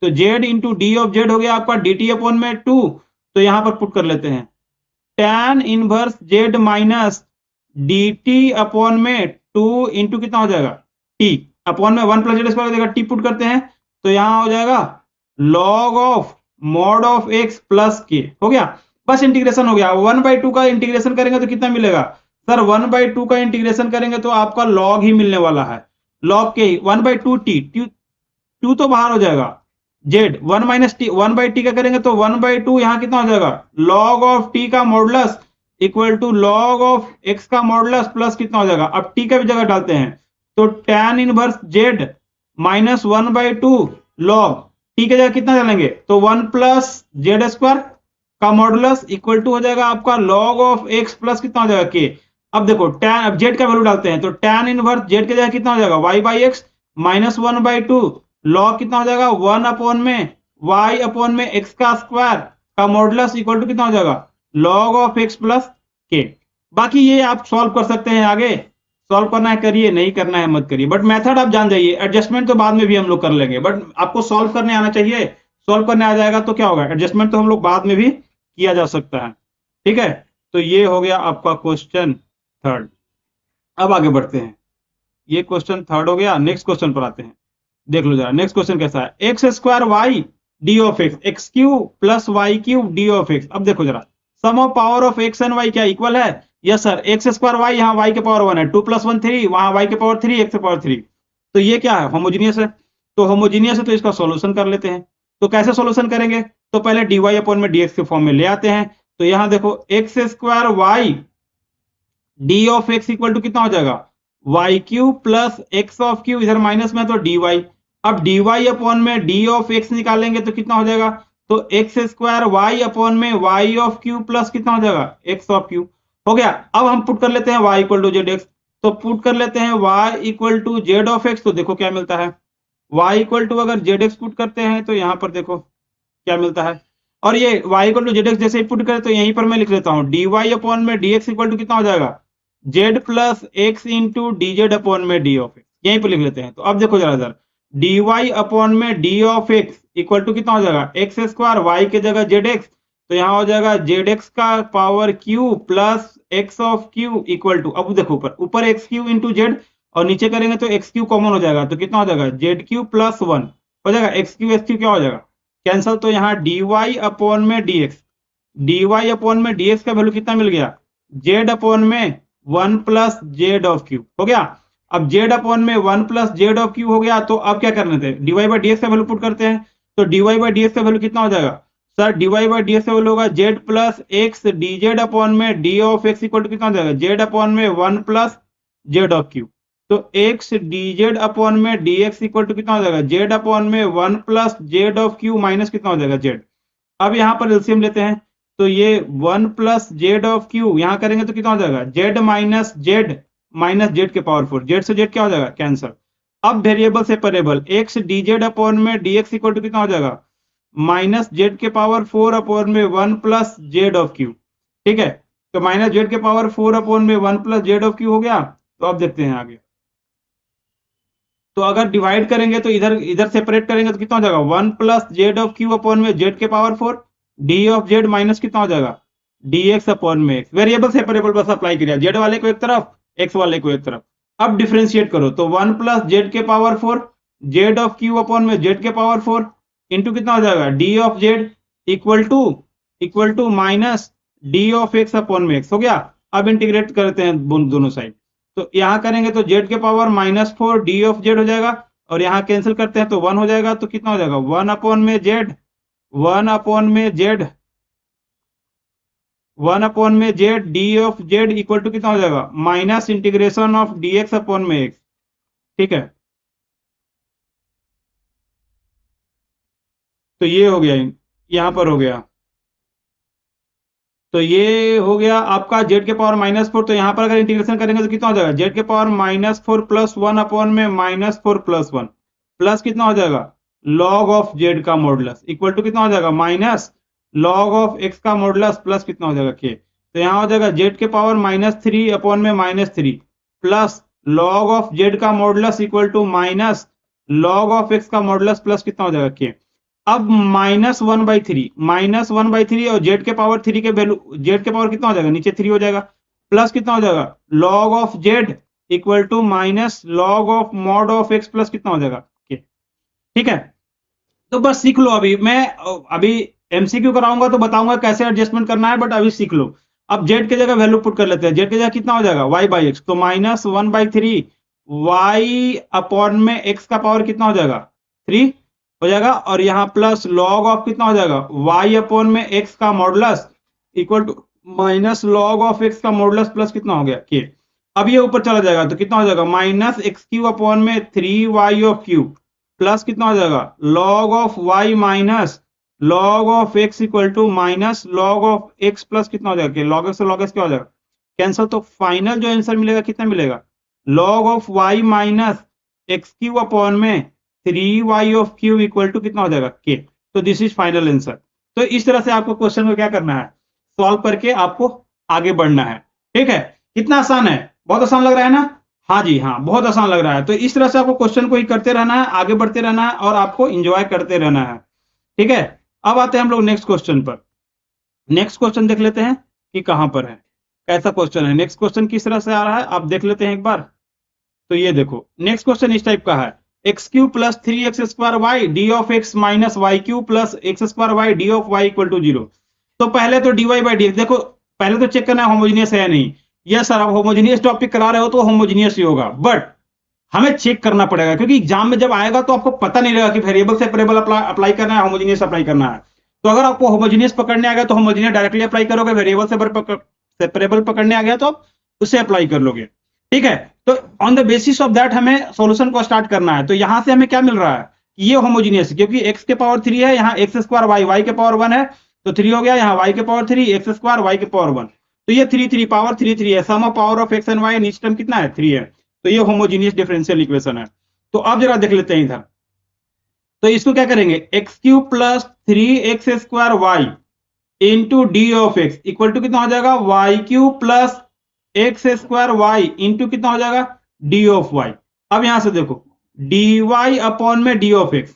तो z into d of z हो गया आपका डी टी अपॉन में 2, तो यहां पर पुट कर लेते हैं tan inverse Z minus D t upon में 2 इंटू कितना हो जाएगा टी अपॉन में 1 प्लस जेड स्क्वायर हो जाएगा, टी पुट करते हैं तो यहां हो जाएगा log of mod of x plus k, हो गया, बस इंटीग्रेशन हो गया। 1/2 का इंटीग्रेशन करेंगे तो कितना मिलेगा सर, 1/2 का इंटीग्रेशन करेंगे तो आपका लॉग ही मिलने वाला है, लॉग के ही 1/2 टी, 2 तो बाहर हो जाएगा, जेड 1 माइनस टी, 1/t का करेंगे तो 1/2 यहां कितना हो जाएगा लॉग ऑफ टी का modulus equal to log of x का मॉडुलस प्लस कितना हो जाएगा, अब टी का भी जगह डालते हैं तो tan inverse Z minus 1/2 log T के जगह कितना डालेंगे तो 1 प्लस जेड स्क्वायर का मॉडुलस इक्वल टू हो जाएगा आपका लॉग ऑफ एक्स प्लस कितना हो जाएगा के। अब देखो tan, अब जेड का वैल्यू डालते हैं तो tan इनवर्स जेड के जगह कितना हो जाएगा y by x minus 1/2 log कितना हो जाएगा 1 अपॉन में y अपॉन में x का स्क्वायर का मॉडुलस इक्वल टू कितना हो जाएगा लॉग ऑफ x प्लस के। बाकी ये आप सॉल्व कर सकते हैं, आगे सॉल्व करना है करिए, नहीं करना है मत करिए, बट मेथड आप जान जाइए, एडजस्टमेंट तो बाद में भी हम लोग कर लेंगे, बट आपको सॉल्व करने आना चाहिए, सॉल्व करने आ जाएगा तो क्या होगा, एडजस्टमेंट तो हम लोग बाद में भी किया जा सकता है, ठीक है। तो ये हो गया आपका क्वेश्चन थर्ड। अब आगे बढ़ते हैं, ये क्वेश्चन थर्ड हो गया, नेक्स्ट क्वेश्चन पर आते हैं, देख लो जरा नेक्स्ट क्वेश्चन कैसा है, x square y d of x, x cube plus y cube d of x. अब देखो जरा sum of power of x and y क्या इक्वल है, yes sir, x square y, यहाँ वाई के पावर 1 है, 2 + 1 3, वहां वाई के पावर 3 एक्स के पावर 3, तो ये क्या है होमोजीनियस है, तो होमोजीनियस है तो इसका सॉल्यूशन कर लेते हैं। तो कैसे सॉल्यूशन करेंगे, तो पहले डी वाई अपॉन में डी एक्स के फॉर्म में ले आते हैं, तो यहां देखो x square y d of x equal to कितना हो जाएगा y cube plus x of cube, इधर माइनस में तो डी वाई, अब डी वाई अपॉन में डी ऑफ एक्स निकालेंगे तो कितना हो जाएगा, तो एक्स स्क्वायर वाई अपॉन में वाई ऑफ क्यूब प्लस कितना हो जाएगा एक्स ऑफ क्यूब, हो गया। अब हम पुट कर लेते हैं y equal to z x, तो पुट कर लेते हैं y equal to z of x, तो देखो क्या मिलता है y इक्वल टू अगर जेड एक्स पुट करते हैं तो यहाँ पर देखो क्या मिलता है, और ये y equal to z x जैसे ही पुट करें तो यहीं पर मैं लिख लेता हूँ डी वाई अपॉन में डी एक्स इक्वल टू कितना हो जाएगा z plus x into d z upon में डी ऑफ एक्स, यहीं पर लिख लेते हैं। तो अब देखो जरा इधर डी वाई अपॉन में d of x equal to कितना हो जाएगा एक्स स्क्वायर वाई के जगह जेड एक्स, तो यहाँ हो जाएगा जेड एक्स का power q plus x of q equal to, अब देखो ऊपर एक्स क्यू इंटू जेड और नीचे करेंगे तो एक्स क्यू कॉमन हो जाएगा, तो कितना हो जाएगा जेड क्यू प्लस 1 हो जाएगा, एक्स क्यू क्या हो जाएगा कैंसल, तो यहाँ dy अपॉन में dx, dy अपॉन में dx का वैल्यू कितना मिल गया, z अपॉन में 1 प्लस जेड ऑफ क्यू हो गया। अब z अपॉन में 1 प्लस जेड ऑफ क्यू हो गया, तो अब क्या करने थे, dy बाई dx का वैल्यू पुट करते हैं। तो dy बाई dx का वैल्यू कितना हो जाएगा सर, dy बाई dx का वैल्यू होगा z plus x dz upon में d of x equal to कितना हो जाएगा, z अपॉन में 1 प्लस जेड ऑफ क्यू। तो x dz अपॉन में dx इक्वल टू कितना हो जाएगा, z अपॉन में 1 plus z of q minus कितना हो जाएगा, z। अब यहाँ पर एलसीएम लेते हैं, तो ये 1 प्लस जेड ऑफ क्यू यहाँ करेंगे तो कितना हो जाएगा, z माइनस जेड के पावर 4, जेड से जेड क्या हो जाएगा, कैंसर। अब variable separable x dz upon में dx इक्वल टू कितना हो जाएगा, माइनस जेड के पावर 4 अपॉन में 1 प्लस जेड ऑफ क्यू। ठीक है, तो माइनस जेड के पावर 4 अपॉन में 1 प्लस जेड ऑफ क्यू हो गया। तो अब देखते हैं आगे, तो अगर डिवाइड करेंगे तो इधर इधर सेपरेट करेंगे तो कितना हो जाएगा, 1 plus z of q upon में जेड के power 4, D of Z minus कितना हो जाएगा, डी एक्स अपॉन में एक्स। वेरिएबल सेपरेबल बस अप्लाई किया, जेड वाले को एक तरफ, एक्स वाले को एक तरफ। अब डिफ्रेंशिएट करो, तो 1 प्लस जेड के power 4 z of q upon में जेड के पावर 4 इंटू कितना हो जाएगा, d of z equal to minus d of x upon में एक्स हो गया। अब इंटीग्रेट करते हैं दोनों साइड, तो यहां करेंगे तो जेड के पावर -4 डी ऑफ जेड हो जाएगा, और यहां कैंसिल करते हैं तो 1 हो जाएगा, तो कितना हो जाएगा, 1 अपॉन में जेड, 1 अपॉन में जेड, 1 अपॉन में z d of z equal to कितना हो जाएगा, minus integration of d x upon में एक्स। ठीक है, तो ये हो गया, यहां पर हो गया, तो ये हो गया आपका जेड के पावर -4। तो यहां पर अगर इंटीग्रेशन करेंगे तो कितना हो जाएगा, जेड के पावर -4 प्लस 1 अपॉन में -4 प्लस 1 प्लस कितना हो जाएगा, लॉग ऑफ जेड का मॉडुलस इक्वल टू कितना हो जाएगा, माइनस लॉग ऑफ एक्स का मॉडुलस प्लस कितना हो जाएगा के। तो यहां हो जाएगा जेड के पावर -3 अपॉन में -3 प्लस लॉग ऑफ जेड का modulus equal to minus log of x का मॉडुलस प्लस कितना हो जाएगा के। अब -1/3 और जेड के पावर 3 के वैल्यू, जेड के पावर कितना हो जाएगा, नीचे 3 हो जाएगा, प्लस कितना हो जाएगा, log of z equal to minus log of mod of x plus कितना हो जाएगा के। ठीक है, तो बस सीख लो। अभी एमसीक्यू कराऊंगा तो बताऊंगा कैसे एडजस्टमेंट करना है, बट अभी सीख लो। अब जेड के जगह वैल्यू पुट कर लेते हैं, जेड के जगह कितना हो जाएगा, y/x, तो -1/3 y अपॉन में x का पावर कितना हो जाएगा, 3 हो जाएगा, और यहाँ प्लस लॉग ऑफ कितना हो जाएगा, y अपॉन में x का modulus equal to minus log of x का मॉडुलस प्लस कितना हो गया के। अब ये ऊपर चला जाएगा तो कितना हो जाएगा, -x³ अपॉन में 3y ऑफ क्यू प्लस कितना हो जाएगा, log of y minus log of x equal to minus log of x plus कितना हो जाएगा, लॉग x से लॉग x क्या हो जाएगा, कैंसिल। तो फाइनल जो आंसर मिलेगा कितना मिलेगा, log of y minus x³ upon में 3y of q equal to कितना हो जाएगा के। तो दिस इज फाइनल आंसर। तो इस तरह से आपको क्वेश्चन को क्या करना है, सॉल्व करके आपको आगे बढ़ना है। ठीक है, कितना आसान है, बहुत आसान लग रहा है ना, हाँ जी हाँ, बहुत आसान लग रहा है। तो इस तरह से आपको क्वेश्चन को ही करते रहना है, आगे बढ़ते रहना है, और आपको इंजॉय करते रहना है। ठीक है, अब आते हैं हम लोग नेक्स्ट क्वेश्चन पर। नेक्स्ट क्वेश्चन देख लेते हैं कि कहां पर है, कैसा क्वेश्चन है, नेक्स्ट क्वेश्चन किस तरह से आ रहा है आप देख लेते हैं एक बार। तो ये देखो, नेक्स्ट क्वेश्चन इस टाइप का है, x³ plus 3x² d of x minus y³ plus x² d of y equal to 0। तो पहले तो dy बाई डी, देखो पहले तो चेक करना है होमोजीनियस है या नहीं। यस सर, आप होमोजीनियस टॉपिक करा रहे हो तो होमोजीनियस ही होगा, बट हमें चेक करना पड़ेगा, क्योंकि एग्जाम में जब आएगा तो आपको पता नहीं रहेगा कि वेरिएबल सेपरेबल अप्लाई करना है, होमोजीनियस अप्लाई करना है। तो अगर आपको होमोजीनियस पकड़ने आ गया तो होमोजीनियस डायरेक्टली अप्लाई करोगे, वेरिएबल सेपरेबल पकड़ने आ गया तो आप उसे अप्लाई कर लोगे। ठीक है, तो on the basis of that हमें सॉल्यूशन को स्टार्ट करना है। तो यहां से हमें क्या मिल रहा है, ये होमोजीनियस, क्योंकि x के पावर 3 है, यहाँ x² y के पावर 1 है, तो 3 हो गया, यहाँ y के पावर 3 x² y के पावर 1, तो ये 3 पावर 3 है, sum of power of x and y नीचे टर्म कितना है, 3 है। तो ये होमोजीनियस डिफरेंशियल इक्वेशन है। तो अब जरा देख लेते हैं इधर, तो इसको क्या करेंगे, x³ plus 3x² into d of x equal to कितना हो जाएगा, y³ प्लस x² इंटू कितना हो जाएगा, डी ऑफ y। अब यहां से देखो, dy अपॉन में d of x,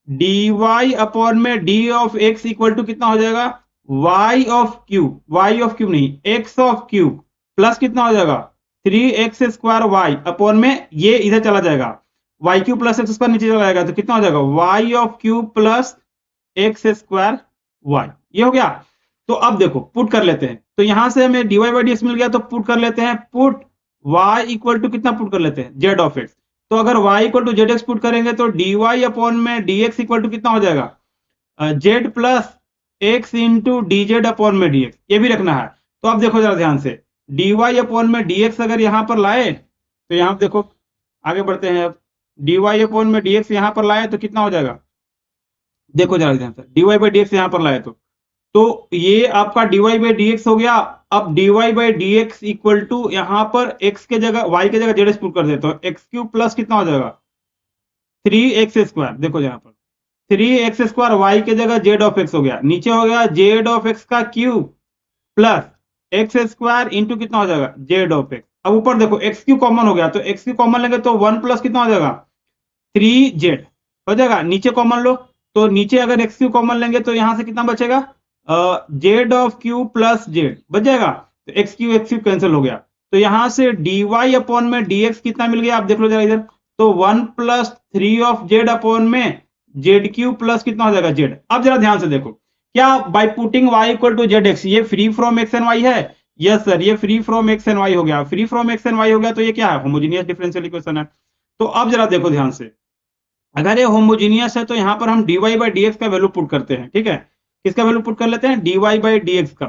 dy upon में d of x equal to कितना हो जाएगा, y ऑफ क्यू नहीं, x ऑफ क्यू प्लस कितना हो जाएगा, 3x² अपॉन में ये इधर चला जाएगा, y³ प्लस x² नीचे चला जाएगा, तो कितना हो जाएगा, y of q plus x square y, ये हो गया। तो अब देखो पुट कर लेते हैं, तो यहां से हमें dy बाई डी एक्स मिल गया, तो पुट कर लेते हैं, पुट y इक्वल टू कितना पुट कर लेते हैं, जेड ऑफ एक्स। तो अगर y equal to z x put करेंगे तो dy अपॉन में dx इक्वल टू कितना हो जाएगा, z plus x into d z upon में dx, ये भी रखना है। तो अब देखो जरा ध्यान से, dy अपॉन में dx अगर यहां पर लाए तो यहां देखो, आगे बढ़ते हैं, अब dy अपॉन में dx यहां पर लाए तो कितना हो जाएगा, देखो जरा ध्यान से, dy बाई डी एक्स यहां पर लाए तो ये आपका dy बाई डी एक्स हो गया। अब dy by d x equal to यहां पर x के जगह y के जगह जेड पुट कर देते हो, एक्स क्यूब प्लस कितना हो जाएगा, 3x स्क्वायर। देखो यहाँ पर 3x स्क्वायर, वाई के जगह जेड ऑफ एक्स हो गया, नीचे हो गया जेड ऑफ एक्स का cube plus x square into कितना हो जाएगा, जेड ऑफ एक्स। अब ऊपर देखो एक्स क्यू कॉमन हो गया, तो एक्स क्यू कॉमन लेंगे तो 1 प्लस कितना हो जाएगा, 3z हो जाएगा। नीचे कॉमन लो, तो नीचे अगर एक्स क्यू कॉमन लेंगे तो यहां से कितना बचेगा, Z of q plus Z बच जाएगा। तो एक्स क्यू कैंसिल हो गया, तो यहां से डी वाई अपॉन में डी एक्स कितना मिल गया, आप देख लो जरा इधर, तो 1 प्लस 3 ऑफ जेड अपॉन में जेड क्यू प्लस कितना हो जाएगा, जेड। अब जरा ध्यान से देखो, क्या by putting y equal to z x, ये free from x and y है, यस सर, ये free from x and y हो गया। Free from x and y हो गया तो ये क्या है, होमोजेनियस डिफरेंशियल इक्वेशन है। तो अब जरा देखो ध्यान से, अगर ये होमोजीनियस है तो यहां पर हम dy बाई डी एक्स का वैल्यू पुट करते हैं, ठीक है। किसका वैल्यू पुट कर लेते हैं, dy बाई डी एक्स का।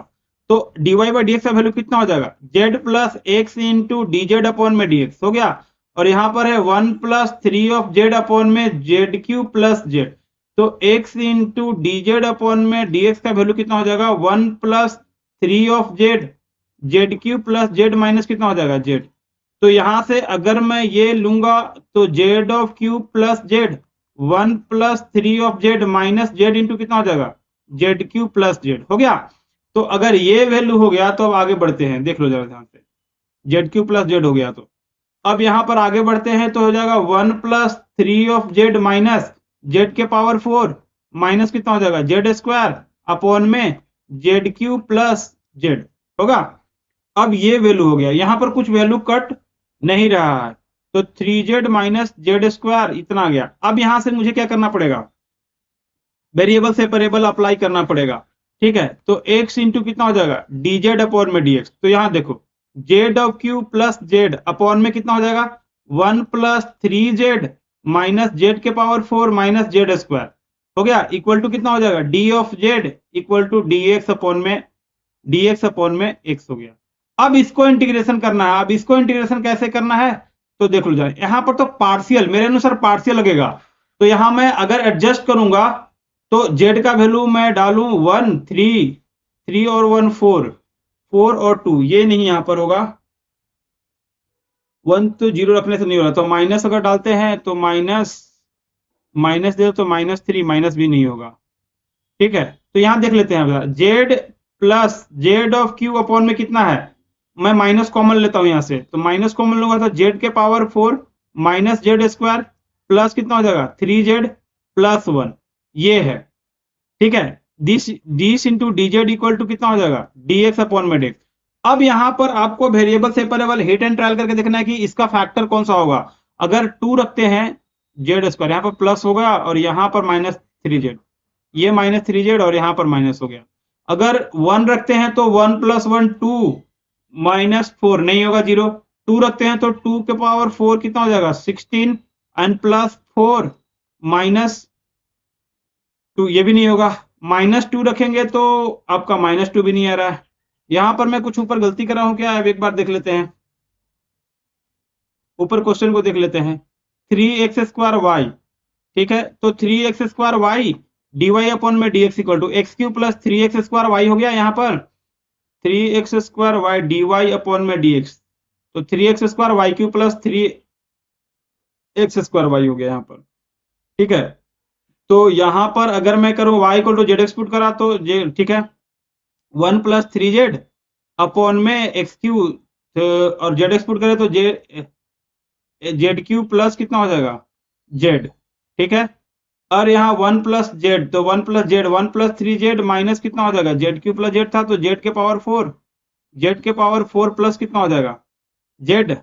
तो dy बाई डी एक्स का वैल्यू कितना हो जाएगा, z plus x into d z upon में dx हो गया। और यहां पर है 1 प्लस 3 ऑफ जेड अपॉन में जेड क्यू प्लस जेड, तो x into d z upon में dx का वैल्यू कितना हो जाएगा, 1 plus 3 of Z, Z Q plus Z minus कितना हो जाएगा, जेड। तो यहां से अगर मैं ये लूंगा तो Z of q plus Z, 1 plus 3 of Z minus z into कितना हो जाएगा, जेड क्यू प्लस जेड हो गया। तो अगर ये वैल्यू हो गया तो अब आगे बढ़ते हैं, देख लो जरा ध्यान से, जेड क्यू प्लस जेड हो गया। तो अब यहां पर आगे बढ़ते हैं तो हो जाएगा 1 plus 3 of Z minus z के पावर 4 माइनस कितना हो जाएगा, जेड स्क्वायर अपॉन में जेड क्यू प्लस जेड होगा। अब ये वैल्यू हो गया, यहां पर कुछ वैल्यू कट नहीं रहा है, तो 3z माइनस जेड स्क्वायर इतना आ गया। अब यहां से मुझे क्या करना पड़ेगा, वेरिएबल सेपरेबल अप्लाई करना पड़ेगा, ठीक है। तो x इंटू कितना हो जाएगा, dz अपॉन में dx। तो यहां देखो z of q plus z upon में कितना हो जाएगा, 1 प्लस 3z माइनस जेड के पावर 4 माइनस जेड स्क्वायर हो गया, इक्वल टू कितना हो जाएगा, d of z equal to dx upon में x हो गया। अब इसको इंटीग्रेशन करना है। अब इसको इंटीग्रेशन कैसे करना है, तो देख लो जाए, यहां पर तो पार्शियल, मेरे अनुसार पार्शियल लगेगा, तो यहां मैं अगर एडजस्ट करूंगा तो z का वैल्यू मैं डालूं 1 3 और 1 4 4 और 2, ये नहीं यहां पर होगा, 1 तो 0 रखने से नहीं हो रहा, तो माइनस अगर डालते हैं तो माइनस दे तो -3, माइनस भी नहीं होगा, ठीक है। तो यहां देख लेते हैं, z plus z of q upon में कितना है, मैं माइनस कॉमन लेता हूं यहां से, तो माइनस कॉमन लूंगा तो जेड के power 4 minus z square plus कितना हो जाएगा, 3z प्लस 1, ये है, ठीक है। This into d z equal to कितना हो जाएगा, dx अपॉन में dx। अब यहां पर आपको variable separable hit and trial करके देखना है कि इसका फैक्टर कौन सा होगा। अगर 2 रखते हैं जेड स्क्वायर, यहाँ पर प्लस होगा और यहाँ पर -3z, ये -3z और यहाँ पर माइनस हो गया। अगर 1 रखते हैं तो 1 प्लस 1 2 -4 नहीं होगा 0। 2 रखते हैं तो 2 के पावर 4 कितना हो जाएगा, 16 एंड प्लस 4 -2, ये भी नहीं होगा। -2 रखेंगे तो आपका -2 भी नहीं आ रहा है। यहां पर मैं कुछ ऊपर गलती कर रहा हूं क्या, अब एक बार देख लेते हैं, ऊपर क्वेश्चन को देख लेते हैं। 3x² y, ठीक है, तो 3x² y dy अपॉन में dx equal to x q plus 3x² y हो गया, यहाँ पर 3x² y dy अपॉन में dx, तो 3x² y Q plus 3x² y हो गया यहाँ पर, ठीक है। तो यहां पर अगर मैं करूं y equal to z x put करा तो ठीक है, 1 प्लस 3z अपॉन में एक्स क्यू, और जेड एक्स पुट करे तो जेड क्यू प्लस कितना हो जाएगा, जेड, ठीक है। और यहाँ 1 प्लस जेड, तो 1 plus Z 1 plus 3z minus कितना हो जाएगा, जेड क्यू प्लस जेड था तो जेड के पावर 4, जेड के पावर 4 प्लस कितना हो जाएगा, जेड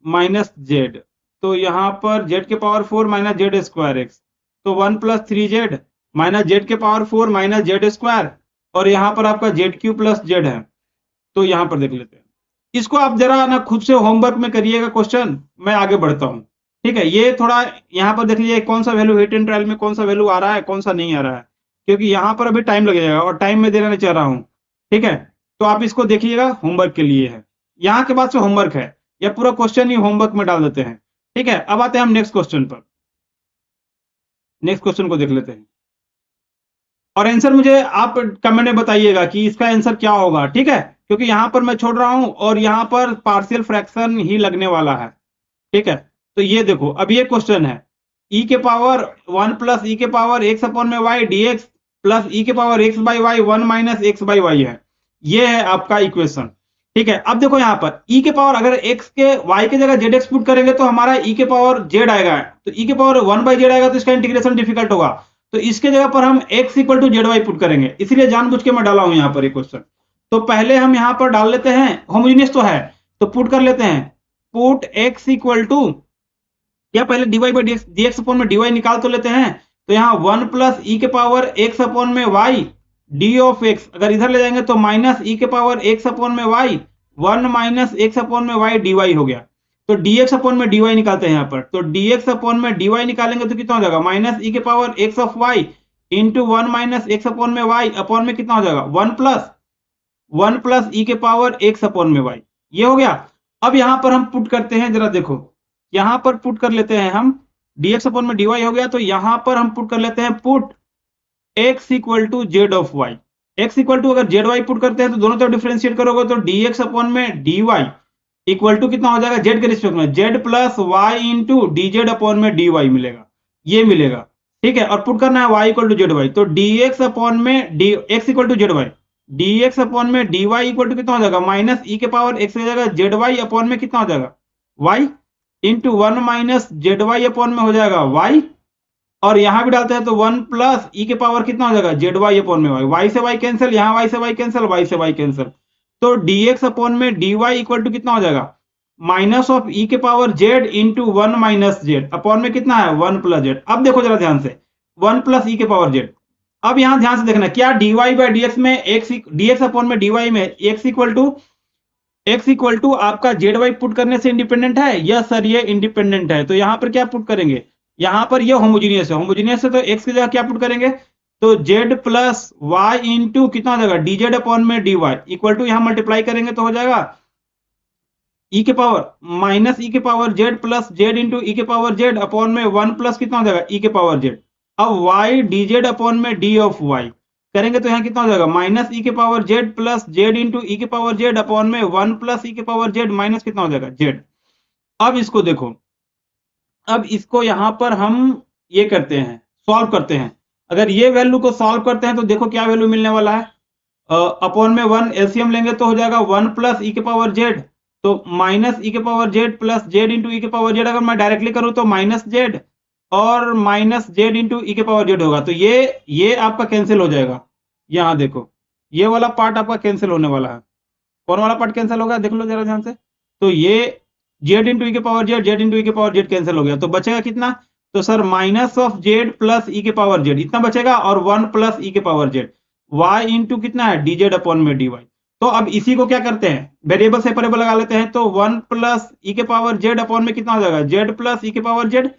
माइनस जेड, तो यहाँ पर जेड के power 4 minus z square x, तो 1 प्लस 3z माइनस जेड के पावर 4 माइनस जेड स्क्वायर, और यहाँ पर आपका जेड क्यू प्लस जेड है। तो यहाँ पर देख लेते हैं, इसको आप जरा ना खुद से होमवर्क में करिएगा क्वेश्चन, मैं आगे बढ़ता हूँ। ठीक है, ये थोड़ा यहाँ पर देख लीजिए कौन सा वैल्यू हिट एंड ट्रायल में कौन सा वैल्यू आ रहा है, कौन सा नहीं आ रहा है, क्योंकि यहाँ पर अभी टाइम लगेगा और टाइम में देना नहीं चाह रहा हूँ। ठीक है, तो आप इसको देखिएगा, होमवर्क के लिए है, यहाँ के बाद से होमवर्क है, या पूरा क्वेश्चन ही होमवर्क में डाल देते हैं। ठीक है, अब आते हैं हम नेक्स्ट क्वेश्चन पर। नेक्स्ट क्वेश्चन को देख लेते हैं, और आंसर मुझे आप कमेंट में बताइएगा कि इसका आंसर क्या होगा। ठीक है, क्योंकि यहां पर मैं छोड़ रहा हूं और यहां पर पार्शियल फ्रैक्शन ही लगने वाला है। ठीक है, तो ये देखो, अब ये क्वेश्चन है e के पावर 1 प्लस e के पावर x अपॉन में y dx प्लस e के power x by y 1 minus x by y है। ये है आपका इक्वेशन। ठीक है, अब देखो यहाँ पर e के पावर अगर x के y के जगह zx पुट करेंगे तो हमारा e के पावर z आएगा, तो e के पावर 1 बाई z आएगा, तो इसका इंटीग्रेशन डिफिकल्ट होगा। तो इसके जगह पर हम x equal to z y put करेंगे, इसीलिए जानबूझ के मैं डाला हूं यहाँ पर एक क्वेश्चन। तो पहले हम यहाँ पर डाल लेते हैं, होमोजेनियस तो है तो पुट कर लेते हैं, पुट x इक्वल टू, या पहले dy बाई dx अपॉन में dy निकाल तो लेते हैं। तो यहाँ 1 प्लस ई के पावर x अपॉन में y डी ऑफ x, अगर इधर ले जाएंगे तो माइनस ई के पावर x अपॉन में y 1 माइनस x अपॉन में y dy हो गया। तो dx अपॉन में dy निकालते हैं यहाँ पर, तो dx अपॉन में dy निकालेंगे तो कितना हो जाएगा, माइनस ई के power x of y into 1 minus x upon में y अपॉन में कितना हो जाएगा, 1 प्लस ई के पावर x अपॉन में y। ये हो गया। अब यहां पर हम पुट करते हैं, जरा देखो यहां पर पुट कर लेते हैं हम, dx अपॉन में dy हो गया, तो यहां पर हम पुट कर लेते हैं, put x equal to z of y। x equal to अगर जेड वाई पुट करते हैं तो दोनों तरफ डिफरेंशिएट करोगे तो dx अपॉन में dy इक्वल टू कितना हो जाएगा, जेड के रिस्पेक्ट में z plus y into d z upon में डी वाई मिलेगा, ये मिलेगा। ठीक है, और पुट करना है y equal to z y, तो dx अपॉन में d x equal to z y, dx upon में dy इक्वल टू कितना हो जाएगा, माइनस ई के पावर x की जगह जेड वाई अपॉन में कितना हो जाएगा, y into 1 minus z y upon में हो जाएगा y, और यहां भी डालते हैं तो 1 प्लस ई के पावर कितना हो जाएगा, जेड वाई अपॉन में y से y कैंसिल, यहाँ y से y कैंसिल, y से y कैंसिल, तो dx अपॉन में dy इक्वल टू कितना हो जाएगा, माइनस ऑफ ई के power z into 1 minus Z upon में कितना है, 1 प्लस जेड। अब देखो जरा ध्यान से, 1 प्लस ई के पावर जेड, अब यहां ध्यान से देखना क्या dy बाई dx में x dx अपॉन में dy में x इक्वल टू आपका जेड वाई पुट करने से इंडिपेंडेंट है, यस सर ये इंडिपेंडेंट है। तो यहां पर क्या पुट करेंगे, यहां पर ये होमोजीनियस है, होमोजीनियस है तो x की जगह क्या पुट करेंगे, तो z प्लस वाई इंटू कितना हो जाएगा, डी जेड अपॉन में डी वाई इक्वल टू यहां मल्टीप्लाई करेंगे तो हो जाएगा e के पावर माइनस ई के power z plus z into e के पावर z अपॉन में 1 प्लस कितना हो जाएगा, e के पावर z। अब y डी जेड अपॉन में d ऑफ y करेंगे तो यहाँ कितना हो जाएगा, माइनस ई के power z plus z into e के पावर z अपॉन में 1 प्लस ई के पावर z माइनस कितना हो जाएगा, z। अब इसको देखो, अब इसको यहां पर हम ये करते हैं, सॉल्व करते हैं। अगर ये वैल्यू को सॉल्व करते हैं तो देखो क्या वैल्यू मिलने वाला है, अपॉन में 1 एलसीएम लेंगे तो हो जाएगा 1 प्लस ई के पावर जेड, तो माइनस ई के power z plus z into e के पावर जेड, अगर मैं डायरेक्टली करूं तो माइनस जेड और माइनस जेड इंटू ई के पावर जेड होगा, तो ये आपका कैंसिल हो जाएगा। यहां देखो ये वाला पार्ट आपका कैंसिल होने वाला है, कौन वाला पार्ट कैंसिल होगा देख लो जरा ध्यान से, तो ये जेड इंटू ई के power Z, Z into e के पावर जेड कैंसिल हो गया, तो बचेगा कितना, तो sir minus of z plus e के पावर जेड इतना बचेगा, और 1 प्लस ई के पावर जेड वाई इंटू कितना है, डी जेड अपॉन में डी वाई। तो अब इसी को क्या करते हैं, वेरिएबल सेपरेबल लगा लेते हैं, तो 1 प्लस ई के पावर जेड अपॉन में कितना हो जाएगा, जेड प्लस ई के power z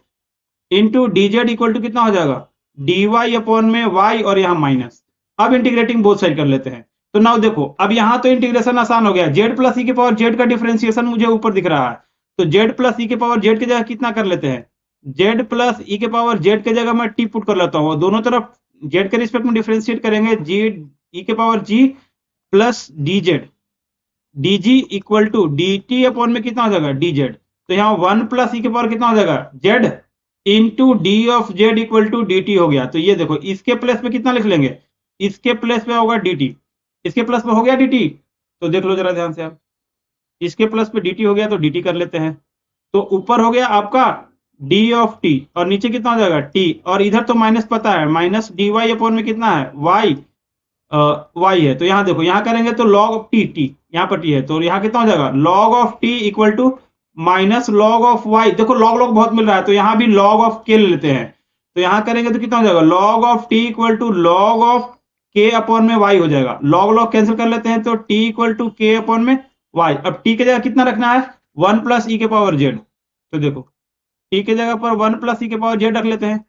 into d z equal to कितना हो जाएगा, डी वाई अपॉन में वाई, और यहाँ माइनस। अब इंटीग्रेटिंग बोथ साइड कर लेते हैं, तो नाउ देखो अब यहां तो इंटीग्रेशन आसान हो गया, जेड प्लस ई के पावर जेड का डिफरेंशिएशन मुझे ऊपर दिख रहा है, तो जेड प्लस ई के पावर जेड की जगह कितना कर लेते हैं, जेड प्लस ई के पावर जेड की जगह मैं टी पुट कर लेता हूँ, दोनों तरफ जेड के रिस्पेक्ट में डिफरेंशिएट करेंगे, जी ई के power g plus d z d g equal to d t upon में कितना हो जाएगा, डी जेड। तो यहाँ 1 प्लस ई के पावर कितना हो जाएगा, z into d of z equal to d t हो गया। तो ये देखो इसके प्लेस पे कितना लिख लेंगे, इसके प्लेस पे होगा डी टी, इसके प्लस पे हो गया डी टी, तो देख लो जरा ध्यान से आप, इसके प्लस पे डी टी हो गया तो डी टी कर लेते हैं, तो ऊपर हो गया आपका डी ऑफ टी और नीचे कितना हो जाएगा टी, और इधर तो माइनस पता है, माइनस डी वाई अपॉन में कितना है, वाई वाई है, तो यहाँ देखो यहाँ करेंगे तो लॉग ऑफ टी, टी यहाँ पर टी है, तो यहाँ कितना हो जाएगा, log of t equal to minus log of y. देखो लॉग लॉग बहुत मिल रहा है तो यहाँ भी लॉग ऑफ के ले लेते हैं, तो यहां करेंगे तो कितना हो जाएगा, log of t equal to log of k upon में वाई हो जाएगा। लॉग लॉग कैंसिल कर लेते हैं तो t equal to k upon में वाई। अब टी की जगह कितना रखना है, 1 प्लस ई के पावर जेड। तो देखो टी की जगह पर 1 प्लस ई के पावर जेड रख लेते हैं,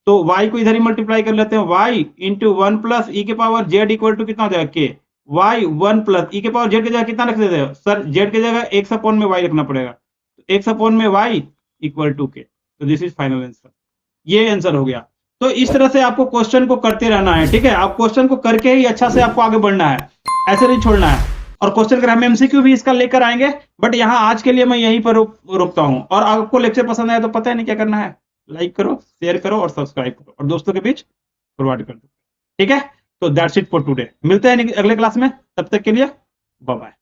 तो y को इधर ही मल्टीप्लाई कर लेते हैं, y इंटू 1 प्लस ई के पावर जेड इक्वल टू कितना हो जाएगा के। y 1 प्लस ई के पावर जेड की जगह कितना रख देते हैं सर, जेड की जगह एक्स अपॉन में y रखना पड़ेगा, तो एक्स अपॉन में y इक्वल टू के। तो दिस इज फाइनल आंसर, ये आंसर हो गया। तो इस तरह से आपको क्वेश्चन को करते रहना है, ठीक है। आप क्वेश्चन को करके ही अच्छा से आपको आगे बढ़ना है, ऐसे नहीं छोड़ना है। और क्वेश्चन अगर हम एमसीक्यू भी इसका लेकर आएंगे, बट यहाँ आज के लिए मैं यहीं पर रुकता हूँ। और आपको लेक्चर पसंद आया तो पता है नहीं क्या करना है, लाइक करो, शेयर करो और सब्सक्राइब करो और दोस्तों के बीच फॉरवर्ड कर दो, ठीक है। तो दैट्स इट फॉर टुडे, मिलते हैं अगले क्लास में, तब तक के लिए बाय बाय।